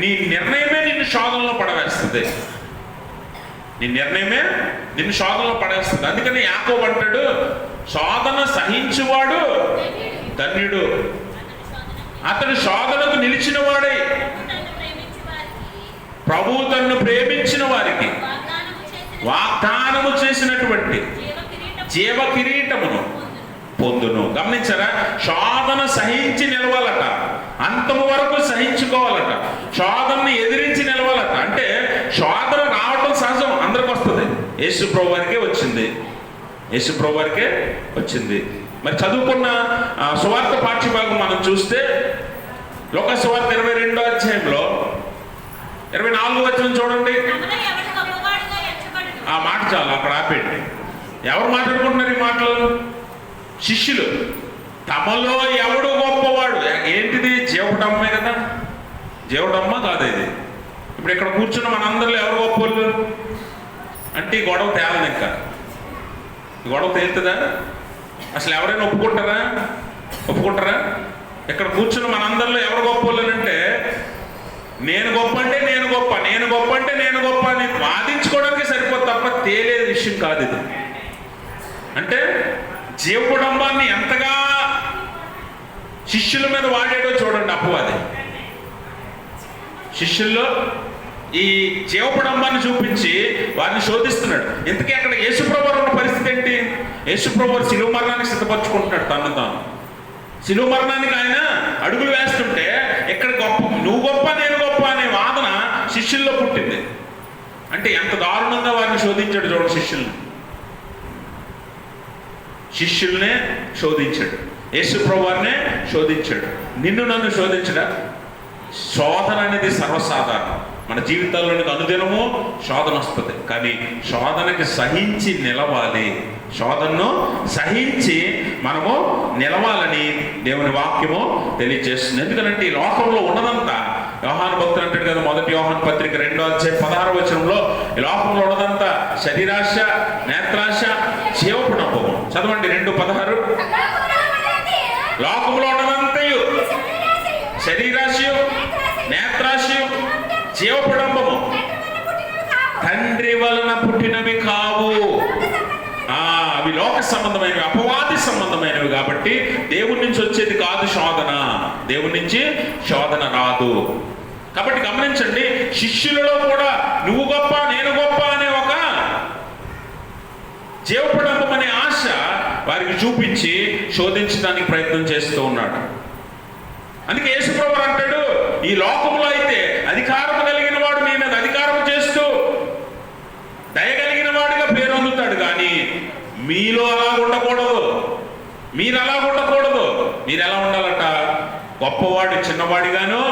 Speaker 1: నీ నిర్ణయమే నిన్ను శోధనలో పడవేస్తుంది. నీ నిర్ణయమే నిన్ను శోధనలో పడేస్తుంది. అందుకని యాకోబు అంటాడు, శోధన సహించువాడు ధన్యుడు, అతడు శోధనకు నిలిచిన వాడై ప్రభు తన్ను ప్రేమించిన వారికి వాగ్దానము చేసినటువంటి జీవ కిరీటమును పొందును. గమనించారా? శోధన సహించి నిలవాలట, అంతము వరకు సహించుకోవాలట, శోధనని ఎదిరించి నిలవాలట. అంటే శోధన రావటం సహజం, అందరికి వస్తుంది. యేసు ప్రభు వారికే వచ్చింది, యేసు ప్రభు వారికే వచ్చింది. మరి చదువుకున్న సువార్త పాఠ్యభాగం మనం చూస్తే లోక సువార్త 22వ అధ్యాయంలో 24వ వచనం చూడండి. ఆ మాట చాలు, అక్కడ ఆపేయండి. ఎవరు మాట్లాడుకుంటున్నారు ఈ మాటలు? శిష్యులు. తమలో ఎవడు గొప్పవాడు? ఏంటిది? జీవడమ్మే కదా, జీవడమ్మ కాదు ఇది. ఇప్పుడు ఇక్కడ కూర్చున్న మనందరిలో ఎవరు గొప్పవాళ్ళు అంటే ఈ గొడవ తేలదు. ఇంకా గొడవ తేలుతుందా? అసలు ఎవరైనా ఒప్పుకుంటారా? ఇక్కడ కూర్చున్న మనందరిలో ఎవరు గొప్పవాళ్ళు అంటే, నేను గొప్ప అంటే నేను గొప్ప, నేను గొప్ప అంటే నేను గొప్ప అని వాదించుకోవడానికి సరిపోదు తప్ప తేలే విషయం కాదు ఇది. అంటే జీవకుడంబాన్ని ఎంతగా శిష్యుల మీద వాడాడో చూడండి అపవాది. శిష్యుల్లో ఈ జీవకుడంబాన్ని చూపించి వారిని శోధిస్తున్నాడు. ఇంతకీ అక్కడ యేసుప్రభు ఉన్న పరిస్థితి ఏంటి? యేసుప్రభు శిలువ మరణానికి సిద్ధపరచుకుంటున్నాడు తను తాను. శిలువ మరణానికి ఆయన అడుగులు వేస్తుంటే ఇక్కడ నువ్వు గొప్ప నేను గొప్ప అనే వాదన శిష్యుల్లో పుట్టింది. అంటే ఎంత దారుణంగా వారిని శోధించాడు చూడండి. శిష్యుల్నే శోధించాడు, యేసు ప్రభు వారినే శోధించాడు. నిన్ను నన్ను శోధించడా? శోధన అనేది సర్వసాధారణం. మన జీవితాల్లోనికి అనుదినము శోధన వస్తుంది, కానీ శోధనకి సహించి నిలవాలి. శోధనను సహించి మనము నిలవాలని దేవుని వాక్యము తెలియజేస్తుంది. ఎందుకంటే ఈ లోకంలో ఉన్నదంతా, యోహాను భక్తుడు అంటాడు కదా, 1 యోహాను పత్రిక 2వ అధ్యాయం 16వ వచనంలో, ఈ లోకంలో ఉన్నదంతా శరీరాశ, నేత్రాశ, జీవపు డంబము. చదవండి 2:16. లోకంలో ఉన్నదంతయు శరీరాశయు, నేత్రాశయు, జీవపు డంబము తండ్రి వలన పుట్టినవి కావు. అవి లోక సంబంధమైనవి, అపవాది సంబంధమైనవి. కాబట్టి దేవుడి నుంచి వచ్చేది కాదు శోధన, దేవుడి నుంచి శోధన రాదు. కాబట్టి గమనించండి, శిష్యులలో కూడా నువ్వు గొప్ప నేను గొప్ప అనే ఒక జీవపడంబం అనే ఆశ వారికి చూపించి శోధించడానికి ప్రయత్నం చేస్తూ ఉన్నాడు. అందుకే యేసుప్రభువు అంటాడు, ఈ లోకంలో అయితే అధికారం కలిగిన వాడు మీ మీద అధికారం చేస్తూ దయగలిగిన వాడిగా పేరు అందుతాడు, కానీ మీలో అలా ఉండకూడదు, మీరు అలా ఉండకూడదు. మీరు ఎలా ఉండాలట? గొప్పవాడు చిన్నవాడిగాను,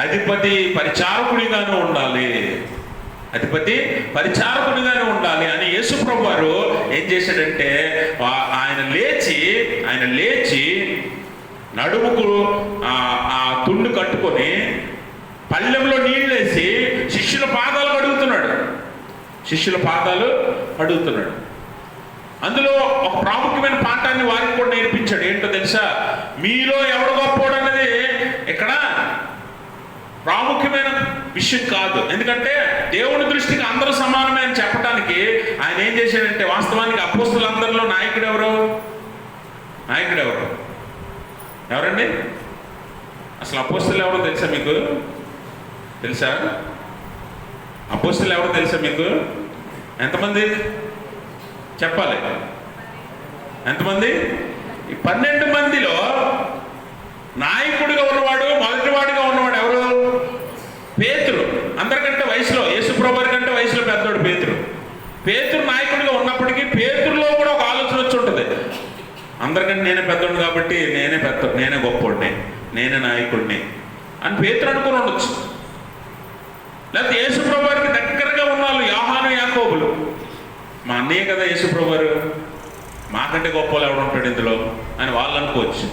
Speaker 1: అధిపతి పరిచారకుడిగాను ఉండాలి, అధిపతి పరిచారకుడిగానే ఉండాలి అని యేసుప్రభు వారు ఏం చేశాడంటే, ఆయన లేచి నడుముకు ఆ తుండు కట్టుకొని పళ్ళెంలో నీళ్ళేసి శిష్యుల పాదాలు కడుగుతున్నాడు. అందులో ఒక ప్రాముఖ్యమైన పాఠాన్ని వారికి కూడా నేర్పించాడు. ఏంటో తెలుసా? మీలో ఎవడు గొప్పోడు అన్నది ఇక్కడ ప్రాముఖ్యమైన విషయం కాదు. ఎందుకంటే దేవుని దృష్టికి అందరూ సమానమే అని చెప్పడానికి ఆయన ఏం చేశాడంటే, వాస్తవానికి అపోస్తులందరిలో నాయకుడు ఎవరు? ఎవరండి? అసలు అపోస్తులు ఎవరో తెలుసా మీకు? తెలుసా? అపోస్తులు ఎవరో తెలుసా మీకు? ఎంతమంది చెప్పాలి? ఎంతమంది? ఈ 12 మందిలో నాయకుడిగా ఉన్నవాడు, మొదటివాడిగా ఉన్నవాడు ఎవరు? పేతురు. అందరికంటే వయసులో, యేసుప్రభు వారి కంటే వయసులో పెద్దవాడు పేతురు నాయకుడిగా ఉన్నప్పటికీ పేతురులో కూడా ఒక ఆలోచన వచ్చి ఉంటుంది, అందరికంటే నేనే పెద్దోడు కాబట్టి నేనే గొప్పోడిని, నేనే నాయకుడిని అని పేతురు అనుకుని ఉండొచ్చు. లేకపోతే యేసుప్రభు వారికి దగ్గరగా ఉన్న వాళ్ళు యోహాను యాకోబులు, మా అన్నయ్య కదా యేసుప్రభు వారు, మాకంటే గొప్ప వాళ్ళు ఎవడుంటాడు ఇందులో అని వాళ్ళు అనుకోవచ్చు.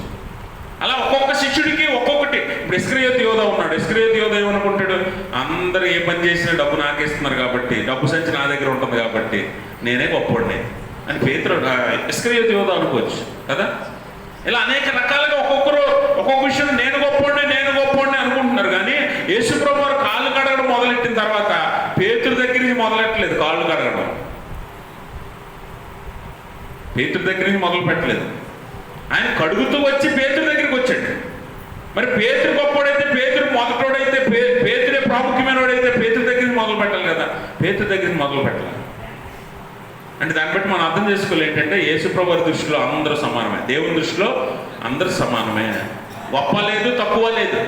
Speaker 1: అలా ఒక్కొక్క శిష్యుడికి ఒక్కొక్కటి. ఇప్పుడు ఇస్కరియోతు యోధా ఉన్నాడు. ఇస్కరియోతు యోధా ఏమనుకుంటాడు, అందరూ ఏ పని చేసినా డబ్బు నాకేస్తున్నారు కాబట్టి, డబ్బు సంచి నా దగ్గర ఉంటుంది కాబట్టి నేనే గొప్పవాడిని అని పేతురు ఇస్కరియోతు యోధా అనుకోవచ్చు కదా. ఇలా అనేక రకాలుగా ఒక్కొక్కరు ఒక్కొక్క విషయం నేను గొప్పవాడిని అనుకుంటున్నారు. కానీ యేసుప్రభు వారు కాళ్ళు కడగడం మొదలెట్టిన తర్వాత పేతురు దగ్గర నుంచి మొదలెట్టలేదు. కాళ్ళు కడగడం పేతురు దగ్గర నుంచి మొదలు పెట్టలేదు. ఆయన కడుగుతూ వచ్చి పేతురు దగ్గరికి వచ్చాడు. మరి పేతురు గొప్పవాడైతే, పేతురు మొదటోడైతే, పేతురే ప్రాముఖ్యమైనవాడైతే పేతురు దగ్గర నుంచి మొదలు పెట్టాలి కదా. పేతురు దగ్గర నుంచి మొదలు పెట్టాలి అంటే దాన్ని బట్టి మనం అర్థం చేసుకోవాలి ఏంటంటే, యేసుప్రభు వారి దృష్టిలో అందరూ సమానమే, దేవుని దృష్టిలో అందరూ సమానమే. గొప్ప లేదు, తక్కువ లేదు.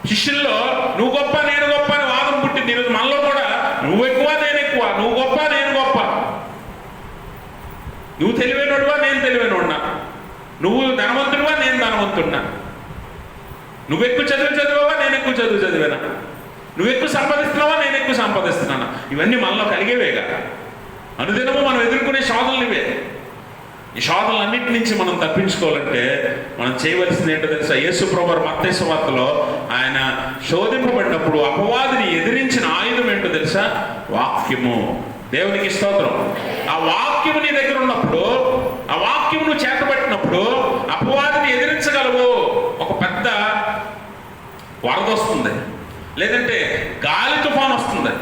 Speaker 1: శిష్యుల్లో నువ్వు గొప్ప నేను గొప్ప అని వాదం పుట్టింది. ఈరోజు మనలో కూడా నువ్వు ఎక్కువ నేను ఎక్కువ, నువ్వు గొప్ప నేను గొప్ప, నువ్వు తెలివైనడువా నేను తెలివైనడున్నా, నువ్వు ధనవంతుడివా నేను ధనవంతుడినా, నువ్వు ఎక్కువ చదివావా నేను ఎక్కువ చదివానా, నువ్వు ఎక్కువ సంపాదిస్తున్నావా నేను ఎక్కువ సంపాదిస్తున్నానా. ఇవన్నీ మనలో కలిగేవేగా. అనుదినము మనం ఎదుర్కొనే శోధనలు ఇవే. ఈ శోధనలన్నింటి నుంచి మనం తప్పించుకోవాలంటే మనం చేయవలసింది ఏంటో తెలుసా? యేసుప్రభు వారు మత్తయి సువార్తలో ఆయన శోధింపబడినప్పుడు అపవాదిని ఎదిరించిన ఆయుధం ఏంటో తెలుసా? వాక్యము. దేవునికి స్తోత్రం. ఆ వాక్యము నీ దగ్గర ఉన్నప్పుడు, ఆ వాక్యము నువ్వు చేతబట్టినప్పుడు అపవాదిని ఎదిరించగలవు. ఒక పెద్ద వరద వస్తుంది, లేదంటే గాలి తుఫాన్ వస్తుంది.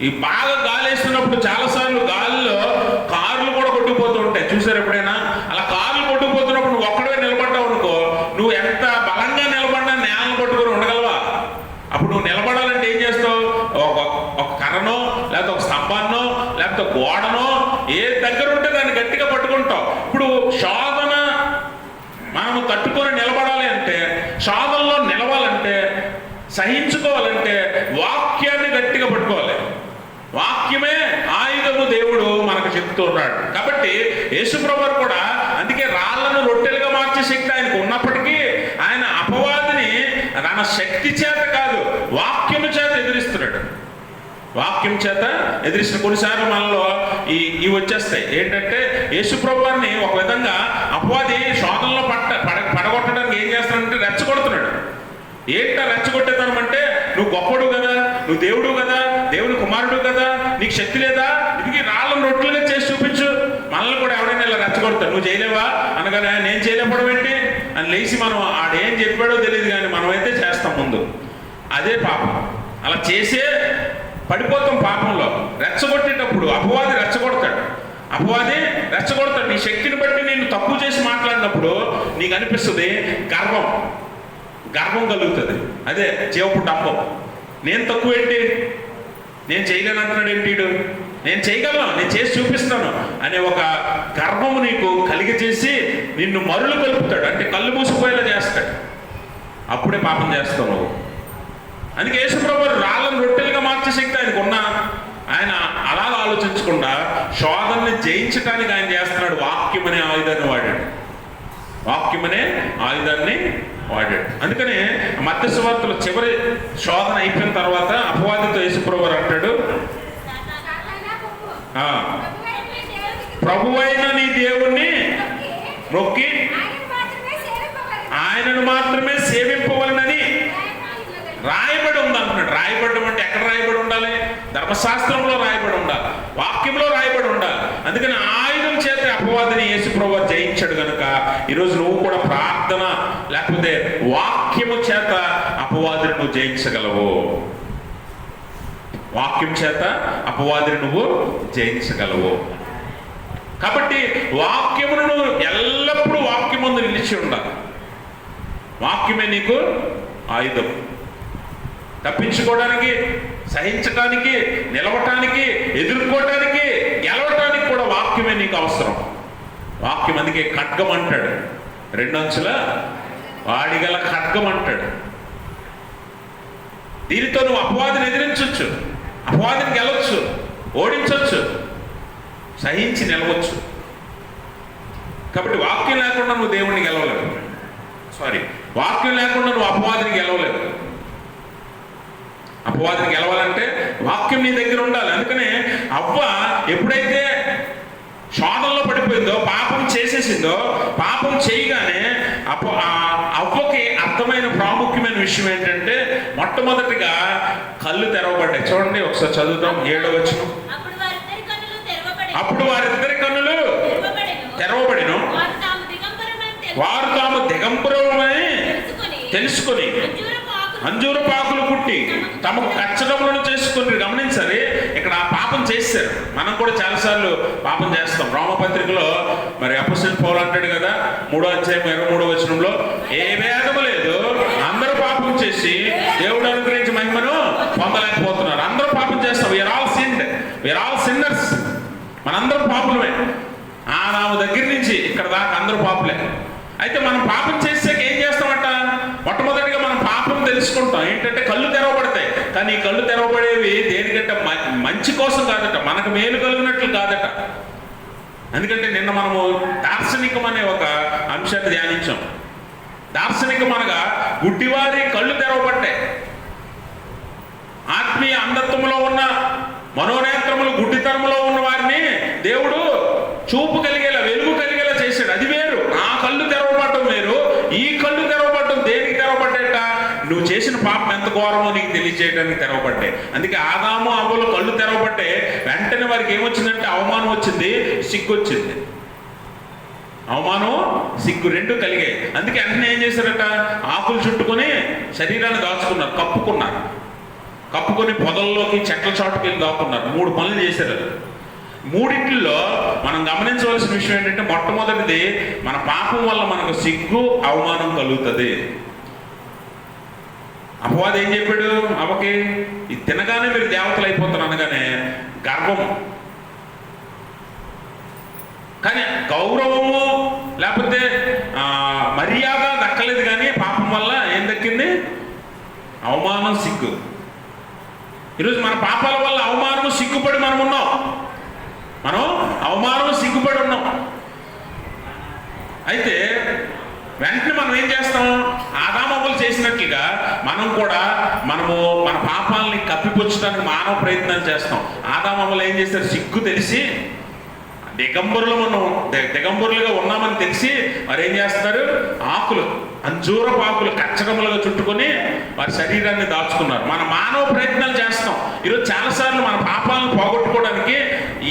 Speaker 1: ఈ బాగా గాలి వేస్తున్నప్పుడు చాలాసార్లు గాలిలో కార్లు కూడా కొట్టుకుపోతూ ఉంటాయి. చూసారు ఎప్పుడైనా? అలా కార్లు కొట్టుకుపోతున్నప్పుడు నువ్వు ఒక్కడే నిలబడ్డావు అనుకో, నువ్వు ఎంత బలంగా నిలబడినా నేలను కొట్టుకొని ఉండగలవా? అప్పుడు నువ్వు నిలబడాలంటే ఏం చేస్తావు? ఒక కర్రనో, లేకపోతే ఒక స్తంభాన్నో, లేకపోతే గోడనో, ఏ దగ్గర ఉంటే దాన్ని గట్టిగా పట్టుకుంటావు. ఇప్పుడు శోధన మనము తట్టుకొని నిలబడాలి అంటే, శోధనలో నిలవాలంటే, సహించుకోవాలంటే వాక్యాన్ని గట్టిగా పట్టుకోవాలి. వాక్యమే ఆయుధము దేవుడు మనకు చెప్తున్నాడు. కాబట్టి యేసుప్రభు కూడా అందుకే రాళ్లను రొట్టెలుగా మార్చే శక్తి ఆయనకు ఉన్నప్పటికీ ఆయన అపవాదిని తన శక్తి చేత కాదు, వాక్యము చేత ఎదిరిస్తున్నాడు. వాక్యం చేత ఎదిరిస్తున్న కొన్నిసార్లు మనలో ఇవి వచ్చేస్తాయి. ఏంటంటే యేసుప్రభు వారిని ఒక విధంగా అపవాది శోధనలో పడగొట్టడానికి ఏం చేస్తున్నాడంటే రెచ్చగొడుతున్నాడు. ఏంటా రెచ్చగొట్టేతనం అంటే, నువ్వు గొప్పడు కదా, నువ్వు దేవుడు కదా, దేవుని కుమారుడు కదా, నీకు శక్తి లేదా, ఇది రాళ్ళను రొట్టెలుగా చేసి చూపించు. మనల్ని కూడా ఎవడైనా ఇలా రెచ్చగొడతాడు. నువ్వు చేయలేవా అనగానే నేను చేయలేపడం ఏంటి అని లేచి మనం ఆడేం చెప్పాడో తెలియదు కానీ మనమైతే చేస్తాం ముందు. అదే పాపం. అలా చేసే పడిపోతాం పాపంలో. రెచ్చగొట్టేటప్పుడు అపవాది రెచ్చగొడతాడు. నీ శక్తిని బట్టి నేను తక్కువ చేసి మాట్లాడినప్పుడు నీకు అనిపిస్తుంది గర్వం కలుగుతుంది. అదే జీవపు డంబం. నేను తక్కువ ఏంటి, నేను చేయలేను అంటున్నాడు ఏంటి, నేను చేయగలను, నేను చేసి చూపిస్తాను అనే ఒక గర్వము నీకు కలిగజేసి నిన్ను మరులు కలుపుతాడు. అంటే కళ్ళు మూసిపోయేలా చేస్తాడు. అప్పుడే పాపం చేస్తావు నువ్వు. అందుకే యేసుప్రభు రాళ్ళను రొట్టెలుగా మార్చే శక్తి ఆయనకు ఉన్నా ఆయన అలా ఆలోచించకుండా శోధనని జయించడానికి ఆయన చేస్తున్నాడు. వాక్యం అనే ఆయుధాన్ని వాడాడు. అందుకనే మత్తయి సువార్తలో చివరి శోధన అయిపోయిన తర్వాత అపవాదితో యేసుప్రభు అంటాడు, ప్రభువైన నీ దేవుణ్ణి మొక్కి ఆయనను మాత్రమే సేవింపవలనని రాయబడి ఉంది అంటున్నాడు. రాయబడడం అంటే ఎక్కడ రాయబడి ఉండాలి? ధర్మశాస్త్రంలో రాయబడి ఉండాలి, వాక్యంలో రాయబడి ఉండాలి. అందుకని ఆయుధం చేత అపవాదిని యేసుప్రభు జయించాడు కనుక ఈరోజు నువ్వు కూడా ప్రార్థన లేకపోతే వాక్యము చేత అపవాదిని నువ్వు జయించగలవు. వాక్యం చేత అపవాదిని నువ్వు జయించగలవు. కాబట్టి వాక్యమును నువ్వు ఎల్లప్పుడూ వాక్యం ముందు నిలిచి ఉండాలి. వాక్యమే నీకు ఆయుధం. తప్పించుకోవడానికి, సహించటానికి, నిలవటానికి, ఎదుర్కోవటానికి, గెలవటానికి కూడా వాక్యమే నీకు అవసరం. వాక్యం అందుకే ఖడ్గం అంటాడు. 2 అంచుల వాడిగల ఖడ్గం అంటాడు. దీనితో నువ్వు అపవాదిని ఎదిరించవచ్చు, అపవాదిని గెలవచ్చు, ఓడించవచ్చు, సహించి నిలవచ్చు. కాబట్టి వాక్యం లేకుండా నువ్వు దేవుణ్ణి గెలవలేవు. వాక్యం లేకుండా నువ్వు అపవాదిని గెలవలేవు. అపవాదిని గెలవాలంటే వాక్యం నీ దగ్గర ఉండాలి. అందుకనే అవ్వ ఎప్పుడైతే శోధనలో పడిపోయిందో, పాపం చేసేసిందో, పాపం చేయగానే అవ్వకి అర్థమైన ప్రాముఖ్యమైన విషయం ఏంటంటే మొట్టమొదటిగా కళ్ళు తెరవబడ్డాయి. చూడండి ఒకసారి చదువుతాం 7వ వచనం. అప్పుడు వారిద్దరి కన్నులు తెరవబడిను, వారు తాము దిగంబరమని తెలుసుకొని అంజూరపాకులు పుట్టి తమకు కచ్చడములను చేసుకుని. గమనించాలి, ఇక్కడ ఆ పాపం చేశారు. మనం కూడా చాలాసార్లు పాపం చేస్తాం. రోమపత్రికలో మరి అపోస్తలుడు పౌలు అంటాడు కదా, 3వ అధ్యాయం 23వ వచనంలో, ఏ భేదము లేదు, అందరూ పాపం చేసి దేవుడు అనుగ్రహించి మహిమను పొందలేకపోతున్నారు. అందరూ పాపం చేస్తాం. We are all sinners. మనందరం పాపులమే. ఆదాము దగ్గర నుంచి ఇక్కడ దాకా అందరూ పాపులే. అయితే మనం పాపం చేసాక ఏం చేస్తామంట? మొట్టమొదటిగా మనం పాపం తెలుసుకుంటాం. ఏంటంటే కళ్ళు తెరవబడతాయి. కానీ ఈ కళ్ళు తెరవబడేవి దేనికంటే మంచి కోసం కాదట, మనకు మేలు కలిగినట్లు కాదట. ఎందుకంటే నిన్న మనము దార్శనికం అనే ఒక అంశాన్ని ధ్యానించాం. దార్శనికం అనగా గుడ్డివారి కళ్ళు తెరవబడ్డాయి. ఆత్మీయ అంధత్వంలో ఉన్న, మనోనేత్రములు గుడ్డితనములో ఉన్న వారిని దేవుడు చూపు కలిగేలా, వెలుగు కలిగేలా చేశాడు. అది వేరు. ఆ కళ్ళు తెరవబడటం వేరు. ఈ కళ్ళు తెరవబడటం దేనికి తెరవబడ్డట? నువ్వు చేసిన పాపం ఎంత ఘోరమో నీకు తెలియజేయడానికి తెరవబడ్డాయి. అందుకే ఆదాము అవ్వలు కళ్ళు తెరవబట్టే వెంటనే వారికి ఏమొచ్చిందంటే అవమానం వచ్చింది, సిగ్గు వచ్చింది. అవమానం, సిగ్గు రెండు కలిగాయి. అందుకే వెంటనే ఏం చేశారట? ఆకులు చుట్టుకొని శరీరాన్ని దాచుకున్నారు, కప్పుకొని పొదల్లోకి, చెట్ల చాటుకి వెళ్ళి దాక్కున్నారు. 3 పనులు చేశారు. మూడింటిలో మనం గమనించవలసిన విషయం ఏంటంటే, మొట్టమొదటిది మన పాపం వల్ల మనకు సిగ్గు, అవమానం కలుగుతుంది. అపవాది ఏం చెప్పాడు అవ్వకి? ఇది తినగానే మీరు దేవతలు అయిపోతారు అనగానే గర్వం. కానీ గౌరవము లేకపోతే మర్యాద దక్కలేదు. కానీ పాపం వల్ల ఏం దక్కింది? అవమానం, సిగ్గు. ఈరోజు మన పాపాల వల్ల అవమానము, సిగ్గుపడి మనం అవమానము, సిగ్గుపడి ఉన్నాం. అయితే వెంటనే మనం ఏం చేస్తాం? ఆదామవ్వలు చేసినట్లుగా మనము మన పాపాలని కప్పిపుచ్చడానికి మానవ ప్రయత్నాలు చేస్తాం. ఆదామవ్వలు ఏం చేస్తారు? సిగ్గు తెలిసి దిగంబరులుగా ఉన్నామని తెలిసి వారు ఏం చేస్తారు? ఆకులు, అంజూరపాకులు కచ్చకములుగా చుట్టుకొని వారి శరీరాన్ని దాచుకున్నారు. మన మానవ ప్రయత్నాలు చేస్తాం. ఈరోజు చాలాసార్లు మన పాపాలను పోగొట్టుకోవడానికి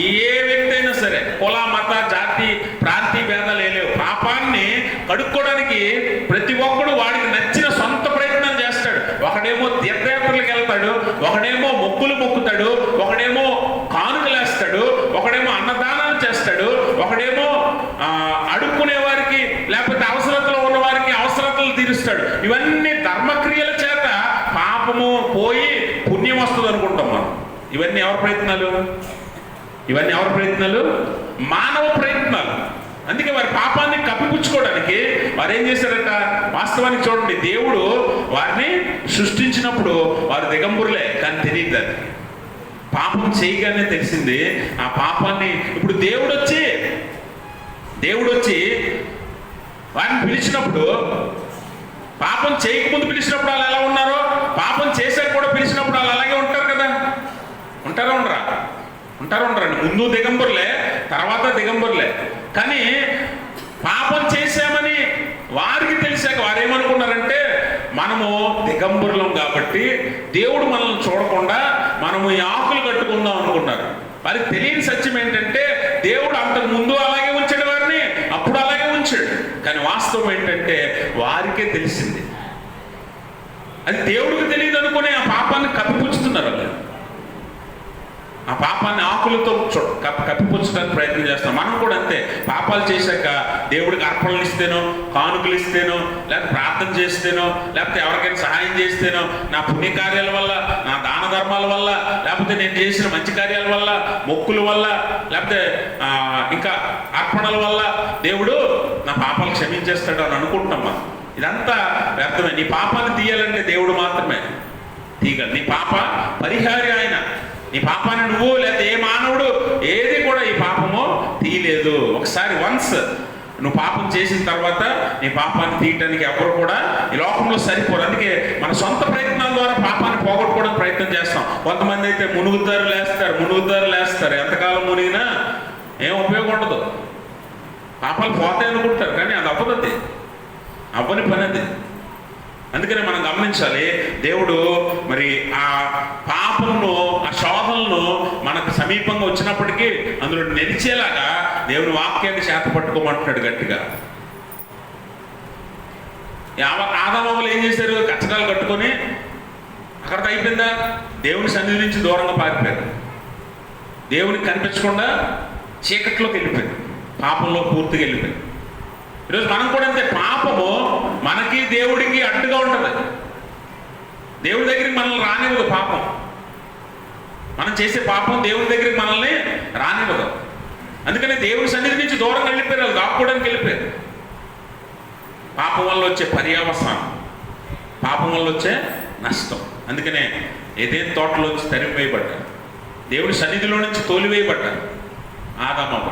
Speaker 1: ఏ వ్యక్తి అయినా సరే, కుల, మత, జాతి, ప్రాంతీయ భేదాలు లేవు. పాపాన్ని కడుక్కోవడానికి ప్రతి ఒక్కడు వాడికి నచ్చిన సొంత ప్రయత్నాలు చేస్తాడు. ఒకడేమో తీర్థయాత్రలకు వెళ్తాడు, ఒకడేమో మొక్కుతాడు, ఒకడేమో కానుకలేస్తాడు, ఒకడేమో అన్నదానాలు చేస్తాడు, ఒకడేమో అడుక్కునే వారికి లేకపోతే అవసరతలో ఉన్న వారికి అవసరతలు తీరుస్తాడు. ఇవన్నీ ధర్మక్రియల చేత పాపము పోయి పుణ్యం వస్తుంది అనుకుంటాం మనం. ఇవన్నీ ఎవరి ప్రయత్నాలు? మానవ ప్రయత్నాలు. అందుకే వారి పాపాన్ని కప్పిపుచ్చుకోవడానికి వారు ఏం చేశారట? వాస్తవానికి చూడండి, దేవుడు వారిని సృష్టించినప్పుడు వారు దిగంబరులే, కానీ తెలియదు. అది పాపం చేయగానే తెలిసింది. ఆ పాపాన్ని ఇప్పుడు దేవుడు వచ్చి వారిని పిలిచినప్పుడు, పాపం చేయకముందు పిలిచినప్పుడు వాళ్ళు ఎలా ఉన్నారో, పాపం చేశాక కూడా పిలిచినప్పుడు వాళ్ళు అలాగే ఉంటారు కదా. ఉండరా? ముందు దిగంబరులే, తర్వాత దిగంబరులే. కానీ పాపం చేశామని వారికి తెలిసాక వారేమనుకున్నారంటే, మనము దిగంబరులం కాబట్టి దేవుడు మనల్ని చూడకుండా మనము ఈ ఆకులు కట్టుకుందాం అనుకున్నారు. వారికి తెలియని సత్యం ఏంటంటే, దేవుడు అంతకు ముందు అలాగే ఉంచాడు వారిని, అప్పుడు అలాగే ఉంచాడు. కానీ వాస్తవం ఏంటంటే వారికే తెలిసింది. అది దేవుడికి తెలియదు అనుకుని ఆ పాపాన్ని కప్పిపుచ్చుతున్నారు. వాళ్ళు ఆ పాపాన్ని ఆకులతో కప్పిపుచ్చడానికి ప్రయత్నం చేస్తాం. మనం కూడా అంతే. పాపాలు చేశాక దేవుడికి అర్పణలు ఇస్తేనో, కానుకలు ఇస్తేనో, లేకపోతే ప్రార్థన చేస్తేనో, లేకపోతే ఎవరికైనా సహాయం చేస్తేనో, నా పుణ్యకార్యాల వల్ల, నా దాన ధర్మాల వల్ల, లేకపోతే నేను చేసిన మంచి కార్యాల వల్ల, మొక్కుల వల్ల, లేకపోతే ఇంకా అర్పణల వల్ల దేవుడు నా పాపాలు క్షమించేస్తాడు అని అనుకుంటాం మనం. ఇదంతా వ్యర్థమే. నీ పాపాన్ని తీయాలంటే దేవుడు మాత్రమే తీయగలడు. నీ పాప పరిహారి ఆయన. నీ పాపాన్ని నువ్వు లేదా ఏ మానవుడు ఏది కూడా ఈ పాపము తీయలేదు. ఒకసారి నువ్వు పాపం చేసిన తర్వాత నీ పాపాన్ని తీయటానికి ఎవరు కూడా ఈ లోకంలో సరిపోరు. అందుకే మన సొంత ప్రయత్నాల ద్వారా పాపాన్ని పోగొట్టుకోవడానికి ప్రయత్నం చేస్తాం. కొంతమంది అయితే మునుగుదారు లేస్తారు, ఎంతకాలం మునిగినా ఏం ఉపయోగం ఉండదు, పాపాలు పోతాయి అనుకుంటారు, కానీ అది అవ్వని పని అది. అందుకనే మనం గమనించాలి, దేవుడు మరి ఆ పాపంను, ఆ శోధనను మనకు సమీపంగా వచ్చినప్పటికీ అందులో నిలిచేలాగా దేవుని వాక్యాన్ని చేత పట్టుకోమంటున్నాడు గట్టిగా. ఆదామవ్వలు ఏం చేశారు? కచ్చడాలు కట్టుకొని అక్కడితో అయిపోయిందా? దేవుని సన్నిధి నుంచి దూరంగా పారిపోయారు, దేవునికి కనిపించకుండా చీకట్లోకి వెళ్ళిపోయారు, పాపంలో పూర్తిగా వెళ్ళిపోయారు. ఈరోజు మనం కూడా అంతే, పాపము మనకి దేవుడికి అడ్డుగా ఉంటుంది. దేవుడి దగ్గరికి మనల్ని రానివ్వదు పాపం. మనం చేసే పాపం దేవుడి దగ్గరికి మనల్ని రానివ్వదు. అందుకని దేవుడి సన్నిధి నుంచి దూరంగా వెళ్ళిపోయారు, వాళ్ళు దాక్కోవడానికి వెళ్ళిపోయారు. పాపం వల్ల వచ్చే పర్యవసానం, పాపం వల్ల వచ్చే నష్టం. అందుకనే ఏదైనా తోటలోంచి తరిమివేయబడ్డారు, దేవుడి సన్నిధిలో నుంచి తోలివేయబడ్డారు ఆదామవ్వ.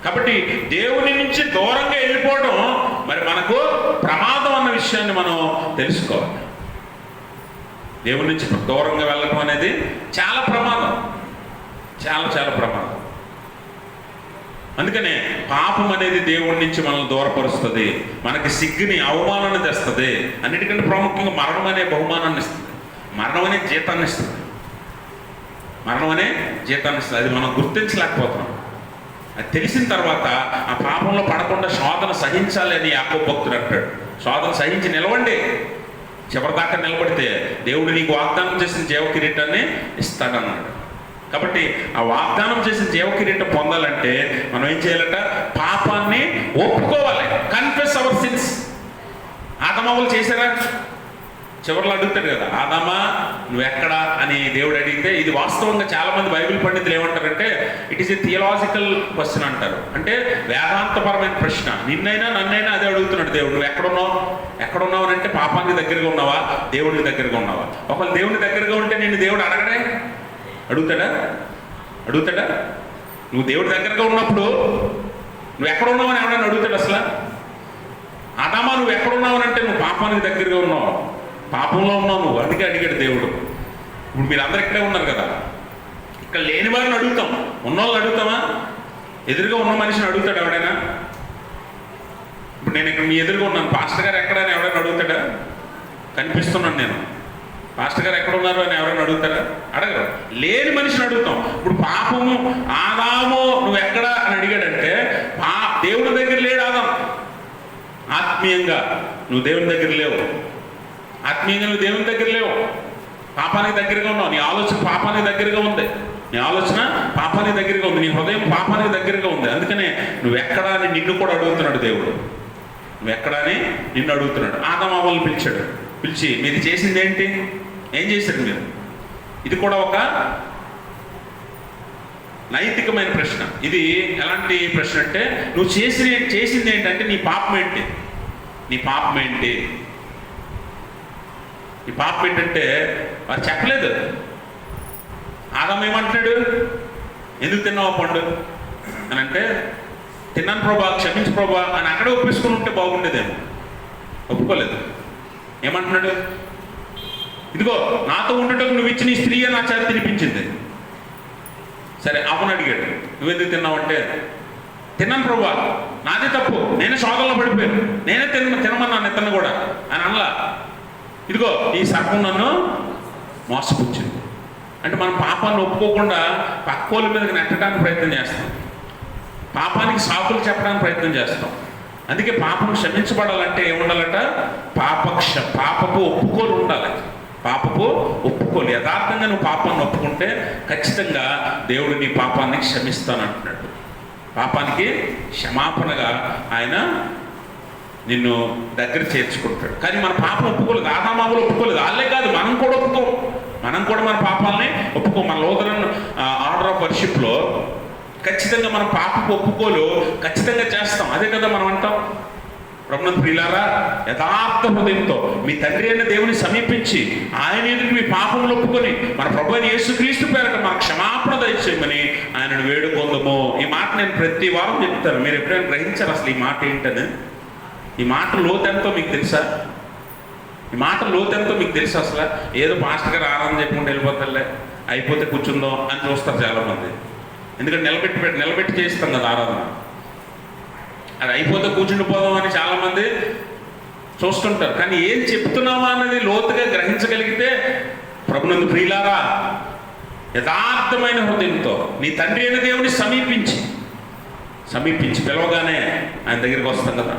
Speaker 1: కాబట్టి దేవుని నుంచి దూరంగా వెళ్ళిపోవడం మరి మనకు ప్రమాదం అన్న విషయాన్ని మనం తెలుసుకోవాలి. దేవుని నుంచి దూరంగా వెళ్ళడం అనేది చాలా ప్రమాదం, చాలా ప్రమాదం. అందుకనే పాపం అనేది దేవుడి నుంచి మనల్ని దూరపరుస్తుంది, మనకి సిగ్గుని, అవమానాన్ని తెస్తుంది. అన్నిటికంటే ప్రాముఖ్యంగా మరణం అనే బహుమానాన్ని ఇస్తుంది, మరణం అనే జీతాన్ని ఇస్తుంది, అది మనం గుర్తించలేకపోతున్నాం. అది తెలిసిన తర్వాత ఆ పాపంలో పడకుండా శోధన సహించాలి అని యాకోబు భక్తుడు అంటాడు. శోధన సహించి నిలవండి, చివరిదాకా నిలబడితే దేవుడు నీకు వాగ్దానం చేసిన జీవ కిరీటాన్ని ఇస్తాడన్నాడు. కాబట్టి ఆ వాగ్దానం చేసిన జీవ కిరీటం పొందాలంటే మనం ఏం చేయాలట? పాపాన్ని ఒప్పుకోవాలి, కన్ఫెస్ అవర్ సిన్స్. ఆదామవ్వలు చేశారా? చివరిలో అడుగుతాడు కదా, ఆదామా నువ్వెక్కడా అని దేవుడు అడిగితే, ఇది వాస్తవంగా చాలామంది బైబిల్ పండితులు ఏమంటారంటే it is a theological question అంటారు. అంటే వేదాంతపరమైన ప్రశ్న. నిన్నైనా నన్నైనా అదే అడుగుతున్నాడు దేవుడు, నువ్వు ఎక్కడున్నావు అని. అంటే పాపానికి దగ్గరగా ఉన్నావా, దేవుడికి దగ్గరగా ఉన్నావా? ఒకవేళ దేవుని దగ్గరగా ఉంటే నిన్ను దేవుడు అడుగుతాడా? నువ్వు దేవుడి దగ్గరగా ఉన్నప్పుడు నువ్వు ఎక్కడున్నావు అని ఎవరైనా అడుగుతాడు అసలు? ఆదామా నువ్వు ఎక్కడున్నావు అంటే నువ్వు పాపానికి దగ్గరగా ఉన్నావు, పాపంలో ఉన్నావు నువ్వు, అందుకే అడిగాడు దేవుడు. ఇప్పుడు మీరందరూ ఇక్కడే ఉన్నారు కదా, ఇక్కడ లేని వారిని అడుగుతాం, ఉన్నోళ్ళని అడుగుతామా? ఎదురుగా ఉన్న మనిషిని అడుగుతాడు ఎవడైనా? ఇప్పుడు నేను ఇక్కడ మీ ఎదురుగా ఉన్నాను, పాస్టర్ గారు ఎక్కడని ఎవడైనా అడుగుతాడా? కనిపిస్తున్నాను నేను, పాస్టర్ గారు ఎక్కడ ఉన్నారు అని ఎవరైనా అడుగుతారా? అడగరు. లేని మనిషిని అడుగుతాం. ఇప్పుడు పాపము, ఆదాము నువ్వు ఎక్కడ అని అడిగాడంటే దేవుడి దగ్గర లేడు ఆదాము. ఆత్మీయంగా నువ్వు దేవుని దగ్గర లేవు, నువ్వు దేవుని దగ్గర లేవు, పాపానికి దగ్గరగా ఉన్నావు. నీ ఆలోచన పాపానికి దగ్గరగా ఉంది, నీ హృదయం పాపానికి దగ్గరగా ఉంది. అందుకనే నువ్వు ఎక్కడా అని నిన్ను కూడా అడుగుతున్నాడు దేవుడు, నిన్ను అడుగుతున్నాడు. ఆదామవ్వలను పిలిచి మీరు చేసింది ఏంటి, ఏం చేశారు మీరు? ఇది కూడా ఒక నైతికమైన ప్రశ్న. ఇది ఎలాంటి ప్రశ్న అంటే, నువ్వు చేసింది ఏంటంటే నీ పాపం ఏంటంటే వారు చెప్పలేదు. ఆదాము ఏమంటున్నాడు? ఎందుకు తిన్నావు పండు అని అంటే, తిన్నాను ప్రభా, క్షమించు ప్రభా అని అక్కడే ఒప్పేసుకుని ఉంటే బాగుండేదేమో. ఒప్పుకోలేదు. ఏమంటున్నాడు? ఇదిగో నాతో ఉండటం నువ్వు ఇచ్చిన ఈ స్త్రీ నా చేత తినిపించింది. సరే అవును అడిగాడు, నువ్వెందుకు తిన్నావు అంటే, తిన్నాను ప్రభా, నాదే తప్పు, నేనే శోధనలో పడిపోయాను, నేనే తినమన్నాను ఇతను కూడా అని అనలా. ఇదిగో ఈ సర్పం నన్ను మోసపుచ్చింది. అంటే మనం పాపాన్ని ఒప్పుకోకుండా పక్కోళ్ళ మీదకి నెట్టడానికి ప్రయత్నం చేస్తాం, పాపానికి సాకులు చెప్పడానికి ప్రయత్నం చేస్తాం. అందుకే పాపం క్షమించబడాలంటే ఏముండాలట? పాపపు ఒప్పుకోలు ఉండాలి. ఒప్పుకోలు యథార్థంగా నువ్వు పాపాన్ని ఒప్పుకుంటే ఖచ్చితంగా దేవుడు నీ పాపాన్ని క్షమిస్తానంటున్నాడు. పాపానికి క్షమాపణగా ఆయన నిన్ను దగ్గర చేర్చుకుంటాడు. కానీ మన పాపం ఒప్పుకోలేదు, ఆదామవ్వలు ఒప్పుకోలేదు. వాళ్ళే కాదు, మనం కూడా మన పాపాలని ఒప్పుకోం. మన లూథరన్ ఆర్డర్ ఆఫ్ వర్షిప్లో ఖచ్చితంగా మనం పాపపు ఒప్పుకోలు ఖచ్చితంగా చేస్తాం. అదే కదా మనం అంటాం, ప్రభునందు ప్రియులారా, యథార్థ హృదయంతో మీ తండ్రి అయిన దేవుని సమీపించి ఆయన ఎదుటి మీ పాపములు ఒప్పుకొని మన ప్రభు అయిన యేసుక్రీస్తు పేరట మన క్షమాపణ దయచేయమని ఆయనను వేడుకొందము. ఈ మాట నేను ప్రతి వారం చెప్తాను, మీరు ఎప్పుడైనా గ్రహించారు అసలు ఈ మాట ఏంటని? ఈ మాట లోతెంతో మీకు తెలుసా? ఈ మాట లోతెంతో మీకు తెలుసా? అసలు ఏదో పాస్టర్ గారు ఆరాధన చెప్పుకుంటూ వెళ్ళిపోతారులే, అయిపోతే కూర్చుందాం అని చూస్తారు చాలామంది. ఎందుకంటే నిలబెట్టి చేస్తాం కదా ఆరాధన. అది అయిపోతే కూర్చుండిపోదాం అని చాలామంది చూస్తుంటారు. కానీ ఏం చెప్తున్నామా అన్నది లోతుగా గ్రహించగలిగితే, ప్రభునందు ప్రియులారా, యథార్థమైన హృదయంతో నీ తండ్రి అయిన దేవుని సమీపించి పిలవగానే ఆయన దగ్గరికి వస్తాం కదా.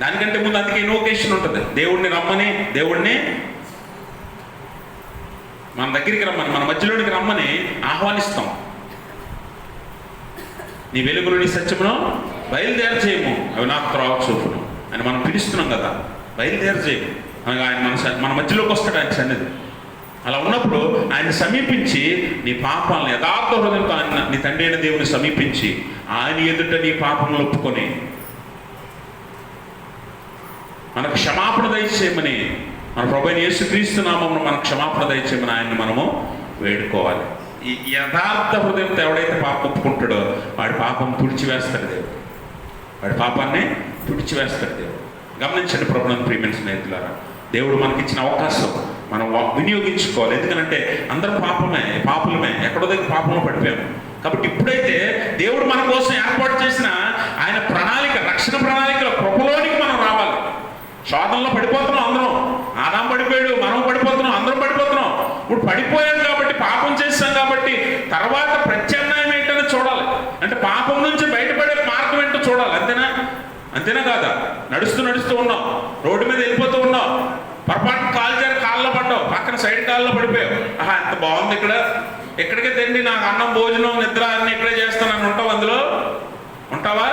Speaker 1: దానికంటే ముందు అందుకే ఇన్వొకేషన్ ఉంటుంది. దేవుణ్ణి రమ్మని, దేవుణ్ణి మన దగ్గరికి రమ్మని, మన మధ్యలోనికి రమ్మని ఆహ్వానిస్తాం. నీ వెలుగును నీ సత్యమును బయలుదేర చేయము, అవి నాకు త్రోవ చూపును అని మనం పిలుస్తున్నాం కదా. బయలుదేర చేయము అనగా ఆయన మన మధ్యలోకి వస్తాడు ఆయన సన్నిధి. అలా ఉన్నప్పుడు ఆయన సమీపించి నీ పాపాలను యథార్థ హృదయంతో ఆయన నీ తండ్రి అయిన దేవుని సమీపించి ఆయన ఎదుట నీ పాపములు ఒప్పుకొని మనకు క్షమాపణ దయచేయమని, మన ప్రభువైన యేసుక్రీస్తు నామమున మనకు క్షమాపణ దయచేయమని ఆయన్ని మనము వేడుకోవాలి. ఈ యథార్థ హృదయంతో ఎవడైతే పాపం ఒప్పుకుంటాడో వాడి పాపం తుడిచివేస్తాడు దేవుడు. వాడి పాపాన్ని తుడిచివేస్తాడు దేవుడు. గమనించండి ప్రభువునందు ప్రియమైన స్నేహితులారా, దేవుడు మనకిచ్చిన అవకాశం మనం వినియోగించుకోవాలి. ఎందుకంటే అందరం పాపులమే, ఎక్కడో దగ్గర పాపంలో పడిపోయాము. కాబట్టి ఇప్పుడైతే దేవుడు మన కోసం ఏర్పాటు చేసిన ఆయన ప్రణాళిక, రక్షణ ప్రణాళికల కృపలోనికి మనం రావాలి. శోధనలో పడిపోతున్నాం అందరం. ఆదాం పడిపోయాడు, మనం పడిపోతున్నాం, అందరం పడిపోతున్నాం. ఇప్పుడు పడిపోయాం కాబట్టి, పాపం చేస్తాం కాబట్టి తర్వాత ప్రత్యామ్నాయం ఏంటని చూడాలి. అంటే పాపం నుంచి బయటపడే మార్గం ఏంటో చూడాలి. అంతేనా కాదా? నడుస్తూ ఉన్నాం, రోడ్డు మీద వెళ్ళిపోతూ ఉన్నాం, పొరపాటు కాలు జారి కాళ్ళలో పడ్డావు, పక్కన సైడ్ కాళ్ళలో పడిపోయావు. ఎంత బాగుంది ఎక్కడికే తిండి, నాకు అన్నం భోజనం నిద్ర అన్ని ఇక్కడే చేస్తానని ఉంటావు. అందులో ఉంటావా?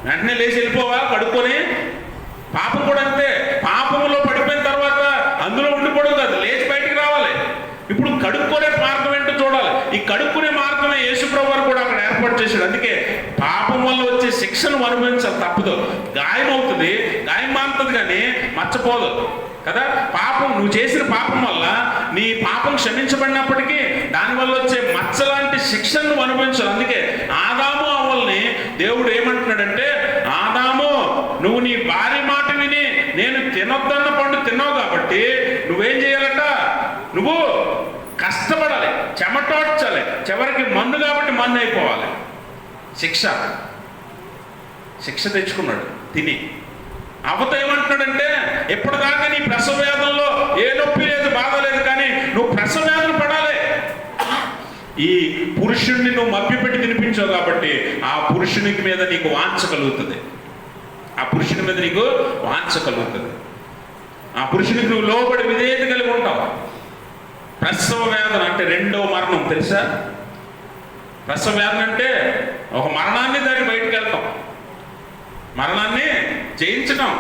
Speaker 1: వెంటనే లేచి వెళ్ళిపోవా కడుక్కొని? పాపం కూడా అంతే. పాపంలో పడిపోయిన తర్వాత అందులో ఉండిపోవడం కాదు, లేచి బయటికి రావాలి. ఇప్పుడు కడుక్కునే మార్గం ఏంటో చూడాలి. ఈ కడుక్కునే మార్గమే యేసుప్రభు వారు కూడా అక్కడ ఏర్పాటు చేశాడు. అందుకే పాపం వల్ల వచ్చే శిక్షను అనుభవించాలి. తప్పదు, గాయం అవుతుంది, గాయం మారుతుంది కానీ మర్చిపోదు కదా. పాపం, నువ్వు చేసిన పాపం వల్ల నీ పాపం క్షమించబడినప్పటికీ దానివల్ల వచ్చే మచ్చ లాంటి శిక్షను నువ్వు అనుభవించాలి. అందుకే ఆదాము అవ్వల్ని దేవుడు ఏమంటున్నాడంటే, ఆదాము నువ్వు నీ భార్య మాట విని నేను తినొద్దన్న పండు తిన్నావు కాబట్టి నువ్వేం చేయాలట? నువ్వు కష్టపడాలి, చెమటోడ్చాలి, చివరికి మన్ను కాబట్టి మన్ను అయిపోవాలి. శిక్ష తెచ్చుకున్నాడు తిని. అవత ఏమంటున్నాడంటే, ఎప్పటిదాకా నీ ప్రసవ వేదనలో ఏ నొప్పి లేదు, బాధ లేదు, కానీ నువ్వు ప్రసవ వేదన పడాలి. ఈ పురుషుణ్ణి నువ్వు మభ్యపెట్టి తినిపించావు కాబట్టి ఆ పురుషునికి మీద నీకు వాంఛ కలుగుతుంది. ఆ పురుషుని మీద నీకు వాంఛ కలుగుతుంది. ఆ పురుషునికి నువ్వు లోబడి విధేయత కలిగి ఉంటావు. ప్రసవ వేదన అంటే రెండవ మరణం తెలుసా? ప్రసవ వేదన అంటే ఒక మరణాన్ని దాటి బయటకు వెళ్తాం, మరణాన్ని జయించడం.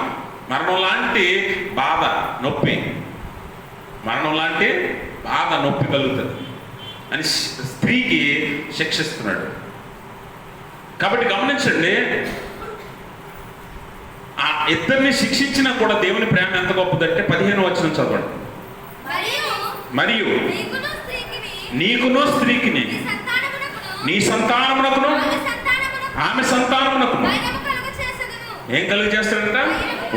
Speaker 1: మరణం లాంటి బాధ, నొప్పి, మరణం లాంటి బాధ, నొప్పి కలుగుతుంది అని స్త్రీకి శిక్షిస్తున్నాడు. కాబట్టి గమనించండి, ఆ ఇద్దరిని శిక్షించినా కూడా దేవుని ప్రేమ ఎంత గొప్పదంటే 15వ వచనం చదవండి. మరియు నీకును స్త్రీకిని నీ సంతానమునకును ఆమె సంతానమునకును ఏం కలుగు చేస్తాడంట?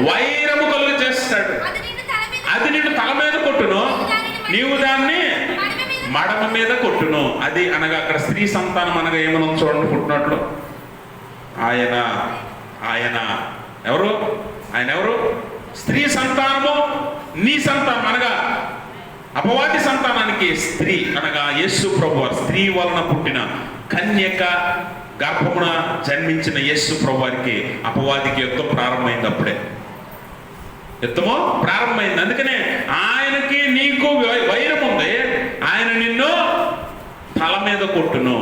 Speaker 1: వైరము కలుగు చేస్తాడు. అది నిన్ను తల మీద కొట్టును, నీవు దాన్ని మడమ మీద కొట్టును. అది అనగా అక్కడ స్త్రీ సంతానం అనగా ఏమన్నా చూడండి పుట్టినట్లు. ఆయన ఎవరు? ఆయన ఎవరు? స్త్రీ సంతానము, నీ సంతానం అనగా అపవాది సంతానానికి స్త్రీ అనగా యేసు ప్రభువారు, స్త్రీ వలన పుట్టిన కన్యక గర్భమున జన్మించిన యేసు ప్రభువారికి అపవాదికి యుద్ధం ప్రారంభమైంది. అప్పుడే యుద్ధము ప్రారంభమైంది. అందుకనే ఆయనకి నీకు వైరం ఉంది. ఆయన నిన్ను తల మీద కొట్టును.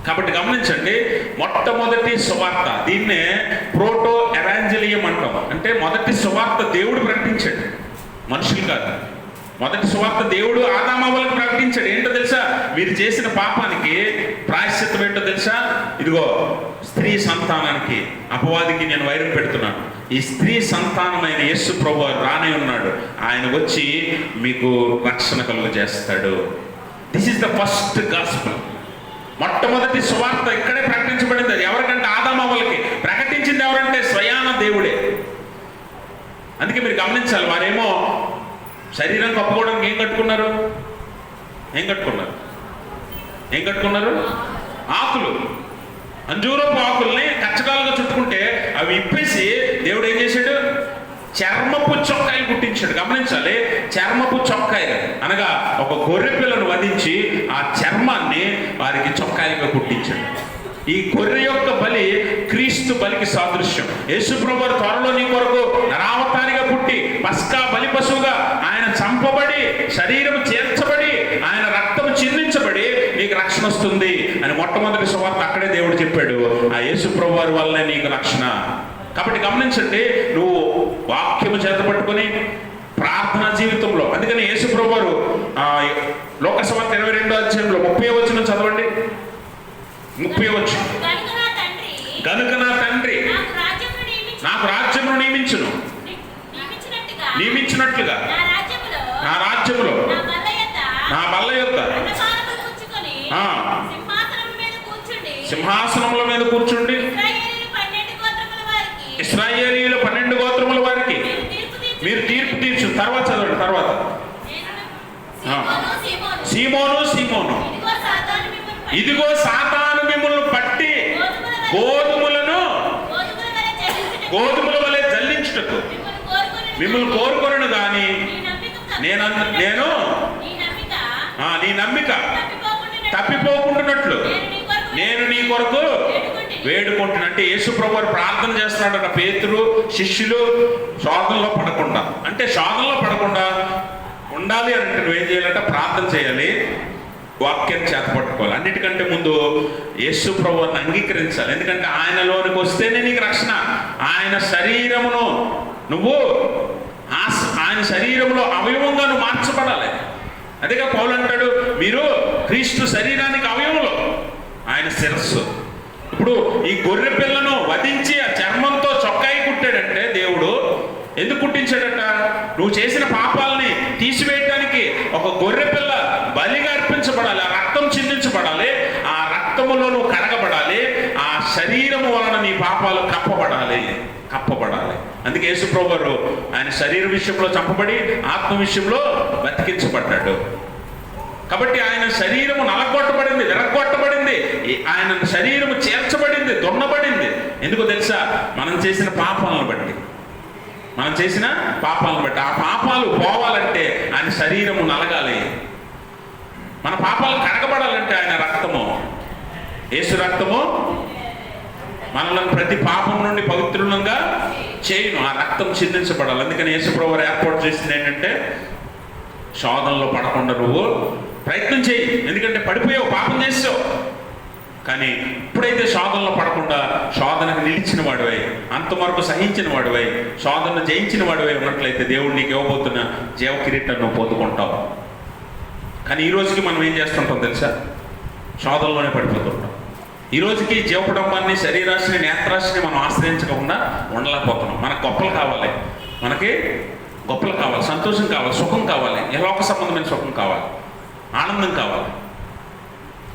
Speaker 1: కాబట్టి గమనించండి, మొట్టమొదటి సువార్త, దీన్నే ప్రోటో ఎవాంజలియం అంటాం. అంటే మొదటి సువార్త దేవుడు ప్రకటించాడు, మనుషులు కాదు. మొదటి సువార్త దేవుడు ఆదామవ్వలకు ప్రకటించాడు. ఏంటో తెలుసా? మీరు చేసిన పాపానికి ప్రాయశ్చిత్తం ఏంటో తెలుసా? ఇదిగో స్త్రీ సంతానానికి అపవాదికి నేను వైరం పెడుతున్నాను. ఈ స్త్రీ సంతానమైన యేసు ప్రభు రానే ఉన్నాడు. ఆయన వచ్చి మీకు రక్షణ కలుగజేస్తాడు. This is the first gospel. మొట్టమొదటి సువార్త ఇక్కడే ప్రకటించబడింది. అది ఎవరికంటే ఆదామవ్వలకి. ప్రకటించింది ఎవరంటే స్వయాన దేవుడే. అందుకే మీరు గమనించాలి, వారేమో శరీరం కప్పుకోవడానికి ఏం కట్టుకున్నారు? ఆకులు, అంజూరపు ఆకుల్ని కచ్చకాలుగా చుట్టుకుంటే అవి ఇప్పేసి దేవుడు ఏం చేశాడు? చర్మపు చొక్కాయలు కుట్టించాడు. గమనించాలి, చర్మపు చొక్కాయలు అనగా ఒక గొర్రె పిల్లను వధించి ఆ చర్మాన్ని వారికి చొక్కాయలుగా కుట్టించాడు. ఈ గొర్రె యొక్క బలి క్రీస్తు బలికి సాదృశ్యం. యేసుప్రభు వారు త్వరలో నీ కొరకు నరావతారిగా పుట్టి పస్కా బలి పశువుగా ఆయన చంపబడి శరీరం చేర్చబడి ఆయన రక్తం చిందించబడి నీకు రక్షణ వస్తుంది అని మొట్టమొదటి సువార్త అక్కడే దేవుడు చెప్పాడు. ఆ యేసుప్రభు వారి వల్లనే నీకు రక్షణ. కాబట్టి గమనించండి, నువ్వు వాక్యము చేత పట్టుకొని ప్రార్థనా జీవితంలో, అందుకని యేసుప్రభు వారు లోకసువార్త 22వ అధ్యాయంలో 30వ వచనం చదవండి. 30వ వచనం, కనుక నా తండ్రి నాకు రాజ్యమును నియమించినట్లుగా నా రాజ్యములో నా బల్ల యొద్ద సింహాసనముల మీద కూర్చుండి ఇశ్రాయేలీయుల 12 గోత్రముల వారికి మీరు తీర్పు తీర్చు. తర్వాత చదవండి. తర్వాత సీమోను ఇదిగో సాతాను మిమ్మల్ని పట్టి గోధుమల వలె జల్లించుటకు మిమ్మల్ని కోరుకొనను గాని నీ నమ్మిక తప్పిపోకుంటున్నట్లు నేను నీ కొరకు వేడుకుంటున్నా. అంటే యేసుప్రభు వారు ప్రార్థన చేస్తున్నాడట. పేతురు శిష్యులు శోధనలో పడకుండా, అంటే శోధనలో పడకుండా ఉండాలి అంటే నువ్వేం చేయాలంటే ప్రార్థన చేయాలి, వాక్యాన్ని చేత పట్టుకోవాలి. అన్నిటికంటే ముందు యేసుప్రభు వారిని అంగీకరించాలి. ఎందుకంటే ఆయనలోనికి వస్తేనే నీకు రక్షణ. ఆయన శరీరమును నువ్వు ఆయన శరీరంలో అవయవంగా నువ్వు మార్చబడాలి. అదేగా పౌలు అంటాడు, మీరు క్రీస్తు శరీరానికి అవయవంలో ఆయన శిరస్సు. ఇప్పుడు ఈ గొర్రె పిల్లను వధించి ఆ చర్మంతో చొక్కాయి కుట్టాడంటే దేవుడు ఎందుకు కుట్టించాడట? నువ్వు చేసిన పాపాలని తీసివేయటానికి ఒక గొర్రె పిల్ల బలిగా అర్పించబడాలి, ఆ రక్తం చిందించబడాలి, ఆ రక్తములో నువ్వు కడగబడాలి, ఆ శరీరము వలన నీ పాపాలు కప్పబడాలి. అందుకే యేసుప్రభు వారు ఆయన శరీర విషయంలో చంపబడి ఆత్మ విషయంలో బతికించబడ్డాడు. కాబట్టి ఆయన శరీరము నలగొట్టబడింది, విరగొట్టబడింది, ఆయన శరీరము చేర్చబడింది, దున్నబడింది. ఎందుకో తెలుసా? మనం చేసిన పాపాలను బట్టి. ఆ పాపాలు పోవాలంటే ఆయన శరీరము నలగాలి. మన పాపాలు కడగబడాలంటే ఆయన రక్తము, యేసు రక్తము మనల్ని ప్రతి పాపం నుండి పవిత్రులంగా చేయును. ఆ రక్తం చిందించబడాలి. అందుకని యేసుప్రభు వారు ఏర్పాటు చేసింది ఏంటంటే, శోధనలో పడకుండా నువ్వు ప్రయత్నం చేయి. ఎందుకంటే పడిపోయావు, పాపం చేసావు. కానీ ఇప్పుడైతే శోధనలో పడకుండా శోధనకు నిలిచిన వాడివై, అంతవరకు సహించిన వాడివై, శోధనను జయించిన వాడివై ఉన్నట్లయితే దేవుడు నీకు ఇవ్వబోతున్న జీవ కిరీటాన్ని నువ్వు పొందుకుంటావు. కానీ ఈ రోజుకి మనం ఏం చేస్తుంటాం తెలుసా? శోధనలోనే పడిపోతుంటాం. ఈ రోజుకి జీవకుటుంబాన్ని, శరీరాశిని, నేత్రాశిని మనం ఆశ్రయించకుండా ఉండలేకపోతున్నాం. మనకు గొప్పలు కావాలి, సంతోషం కావాలి, సుఖం కావాలి, లోక సంబంధమైన సుఖం కావాలి, ఆనందం కావాలి.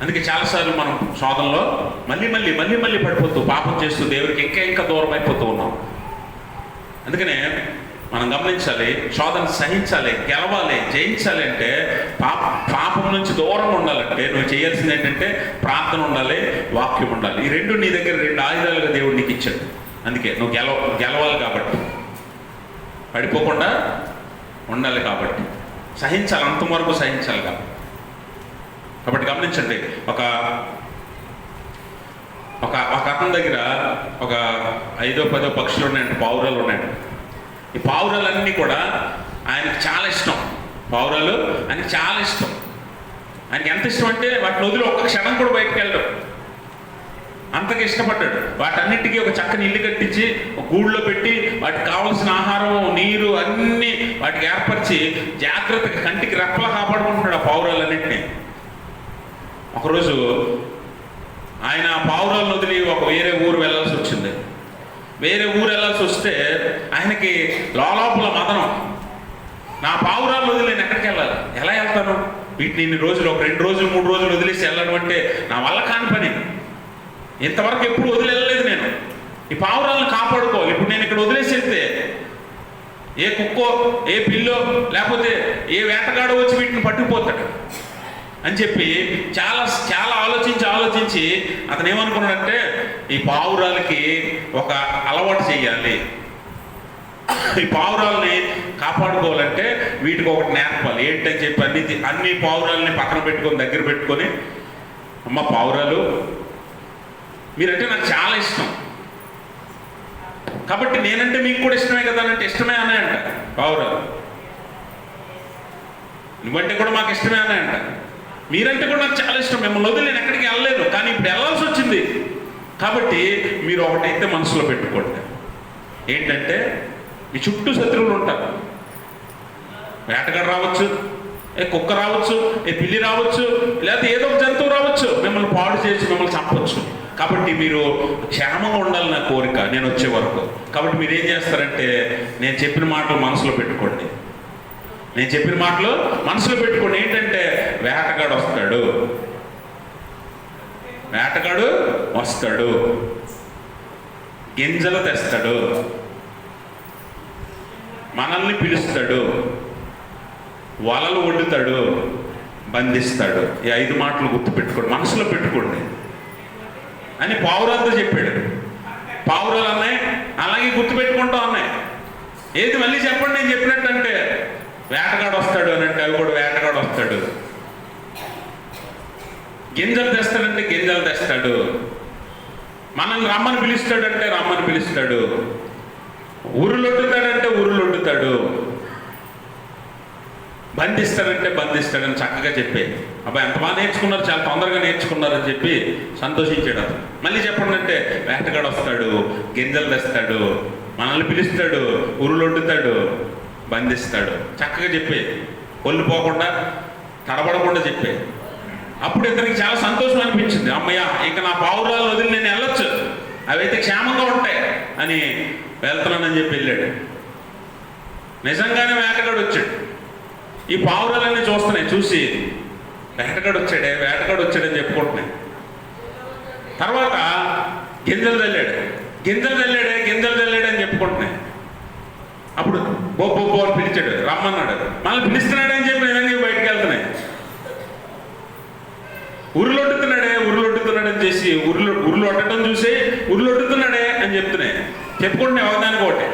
Speaker 1: అందుకే చాలాసార్లు మనం శోధనలో మళ్ళీ పడిపోతూ పాపం చేస్తూ దేవుడికి ఇంకా దూరం అయిపోతూ ఉన్నాం. అందుకనే మనం గమనించాలి, శోధన సహించాలి, గెలవాలి, జయించాలి అంటే పాపం నుంచి దూరం ఉండాలంటే నువ్వు చేయాల్సింది ఏంటంటే ప్రార్థన ఉండాలి, వాక్యం ఉండాలి. ఈ రెండు నీ దగ్గర 2 ఆయుధాలుగా దేవుడు నీకు ఇచ్చాడు. అందుకే నువ్వు గెలవాలి కాబట్టి, పడిపోకుండా ఉండాలి కాబట్టి, సహించాలి, అంతవరకు సహించాలి కాబట్టి గమనించండి. ఒక అతని దగ్గర ఒక 5-10 పక్షులు ఉన్నాయంట, పావురాలు ఉన్నాయంట. ఈ పావురాలన్నీ కూడా ఆయనకు చాలా ఇష్టం. ఆయనకి ఎంత ఇష్టం అంటే వాటిని వదిలి ఒక్క క్షణం కూడా బయటకు వెళ్ళడం, అంతగా ఇష్టపడ్డాడు. వాటన్నిటికీ ఒక చక్కని ఇల్లు కట్టించి ఒక గూడులో పెట్టి వాటికి కావలసిన ఆహారం, నీరు అన్నీ వాటికి ఏర్పరిచి జాగ్రత్తగా కంటికి రెప్పలా కాపాడుకుంటున్నాడు ఆ పావురాలన్నింటినీ. ఒకరోజు ఆయన పావురాలను వదిలి వేరే ఊరు వెళ్ళాల్సి వచ్చింది. వేరే ఊరు వెళ్ళాల్సి వస్తే ఆయనకి లోపల మదనం, నా పావురాలను వదిలి నేను ఎక్కడికి వెళ్ళాలి, ఎలా వెళ్తాను, వీటిని ఇన్ని రోజులు, ఒక 2 రోజులు 3 రోజులు వదిలేసి వెళ్ళడం అంటే నా వల్ల కాని ఇంతవరకు ఎప్పుడు వదిలేయలేదు నేను. ఈ పావురాలను కాపాడుకోవాలి. ఇప్పుడు నేను ఇక్కడ వదిలేసి వెళ్తే ఏ కుక్కో ఏ పిల్లో లేకపోతే ఏ వేటగాడో వచ్చి వీటిని పట్టుకుపోతాడు అని చెప్పి చాలా చాలా ఆలోచించి అతను ఏమనుకున్నాడంటే ఈ పావురాలకి ఒక అలవాటు చేయాలి, ఈ పావురాలని కాపాడుకోవాలంటే వీటికి ఒకటి నేర్పాలి. ఏంటని చెప్పి అన్ని పావురాలని పక్కన పెట్టుకొని దగ్గర పెట్టుకొని, అమ్మ పావురాలు మీరంటే నాకు చాలా ఇష్టం, కాబట్టి నేనంటే మీకు కూడా ఇష్టమే కదా అంటే ఇష్టమే అన్నాయంట పావురాలు. నువ్వంటే కూడా మాకు ఇష్టమే అన్నాయంట. మీరంటే కూడా నాకు చాలా ఇష్టం, మిమ్మల్ని వదిలి నేను ఎక్కడికి వెళ్ళలేను, కానీ ఇప్పుడు వెళ్ళాల్సి వచ్చింది. కాబట్టి మీరు ఒకటైతే మనసులో పెట్టుకోండి, ఏంటంటే మీ చుట్టూ శత్రువులు ఉంటారు. వేటగాడు రావచ్చు, ఏ కుక్క రావచ్చు, ఏ పిల్లి రావచ్చు, లేకపోతే ఏదో ఒక జంతువు రావచ్చు, మిమ్మల్ని పాడు చేసి మిమ్మల్ని చంపవచ్చు. కాబట్టి మీరు క్షేమంగా ఉండాలి నా కోరిక నేను వచ్చే వరకు. కాబట్టి మీరు ఏం చేస్తారంటే నేను చెప్పిన మాటలు మనసులో పెట్టుకోండి, నేను చెప్పిన మాటలు మనసులో పెట్టుకోండి. ఏంటంటే వేటగాడు వస్తాడు, వేటగాడు వస్తాడు, గింజలు తెస్తాడు, మనల్ని పిలుస్తాడు, వలలు వండుతాడు, బంధిస్తాడు. ఈ 5 మాటలు గుర్తుపెట్టుకోండి, మనసులో పెట్టుకోండి అని పావురాలతో చెప్పాడు. పావురాలు అన్నాయి, అలాగే గుర్తుపెట్టుకుంటూ ఉన్నాయి. ఏది మళ్ళీ చెప్పండి నేను చెప్పినట్టు అంటే వేటగాడు వస్తాడు అని అంటే అవి కూడా వేటగాడు వస్తాడు. గింజలు తెస్తాడంటే గింజలు తెస్తాడు, మనల్ని రమ్మని పిలుస్తాడంటే రమ్మని పిలుస్తాడు, ఉరులొడ్డుతాడంటే ఉరులొడ్డుతాడు, బంధిస్తాడంటే బంధిస్తాడని చక్కగా చెప్పే. అబ్బాయి ఎంత బాగా నేర్చుకున్నారు, చాలా తొందరగా నేర్చుకున్నారని చెప్పి సంతోషించాడు అతను. మళ్ళీ చెప్పండి అంటే వేటగాడు వస్తాడు, గింజలు తెస్తాడు, మనల్ని పిలుస్తాడు, ఉరులొడ్డుతాడు, బంధిస్తాడు. చక్కగా చెప్పే, ఒళ్ళు పోకుండా తడబడకుండా చెప్పే. అప్పుడు ఇతనికి చాలా సంతోషం అనిపించింది. అమ్మయ్య ఇక నా పావురాలను వదిలి నేను వెళ్ళొచ్చు, అవైతే క్షేమంగా ఉంటాయి అని వెళ్తున్నానని చెప్పి వెళ్ళాడు. నిజంగానే వేటగాడు వచ్చాడు. ఈ పావురాలన్నీ చూస్తున్నాయి, చూసి వేటగాడు వచ్చాడని చెప్పుకుంటున్నాయి. తర్వాత గింజలు చల్లాడే అని చెప్పుకుంటున్నాయి. అప్పుడు బో అని పిలిచాడు, రమ్మన్నాడు, మళ్ళీ పిలుస్తున్నాడని చెప్పి నిజంగా బయటకు వెళ్తున్నాయి. ఉరులొడ్డుతున్నాడని చేసి ఉరులు ఒట్టడం చూసి ఉరులొడ్డుతున్నాడే అని చెప్పుకుంటున్నాయి ఒకదానికి ఒకటి.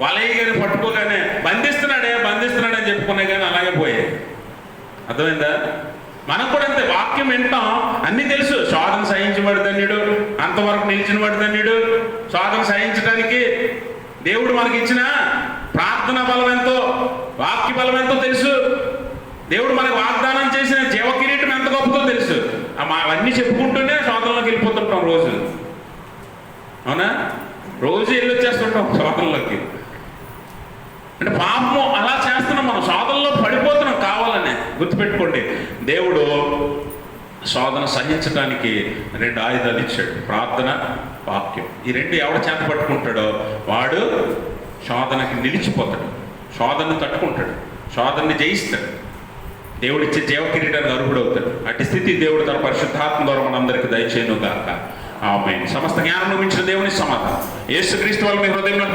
Speaker 1: వాళ్ళయ్య గారిని పట్టుకోగానే బంధిస్తున్నాడని చెప్పుకున్నాయి, కానీ అలాగే పోయాయి. అర్థమైందా? మనకు కూడా అంతే, వాక్యం వింటాం, అన్నీ తెలుసు. శోధన సహించబడి ధన్యుడు, అంతవరకు నిలిచిన వాడు ధన్యుడు. శోధన సహించడానికి దేవుడు మనకి ఇచ్చిన ప్రార్థన బలం ఎంతో, వాక్య బలం ఎంతో తెలుసు. దేవుడు మనకు వాగ్దానం చేసిన జీవ కిరీటం ఎంత గొప్పతో తెలుసు. అవన్నీ చెప్పుకుంటూనే శోధనలోకి వెళ్ళిపోతుంటాం రోజు. అవునా? రోజు వెళ్ళొచ్చేస్తుంటాం శోధనలోకి. అంటే పాపము అలా చేస్తున్నాం, మనం శోధనలో పడిపోతున్నాం కావాలనే. గుర్తుపెట్టుకోండి, దేవుడు శోధన సహించడానికి 2 ఆయుధాలు ఇచ్చాడు, ప్రార్థన, వాక్యం. ఈ 2 ఎవడ చేత పట్టుకుంటాడో వాడు శోధనకి నిలిచిపోతాడు, శోధనని తట్టుకుంటాడు, శోధనని జయిస్తాడు, దేవుడు ఇచ్చే జీవ కిరీటానికి అర్హుడవుతాడు. అట్టి స్థితి దేవుడు తన పరిశుద్ధాత్మ ద్వారా మనందరికీ దయచేయును గాక. ఆమేన్. సమస్త జ్ఞానం మించిన దేవుని సమాధానం యేసుక్రీస్తు వల్ల మీ హృదయంలో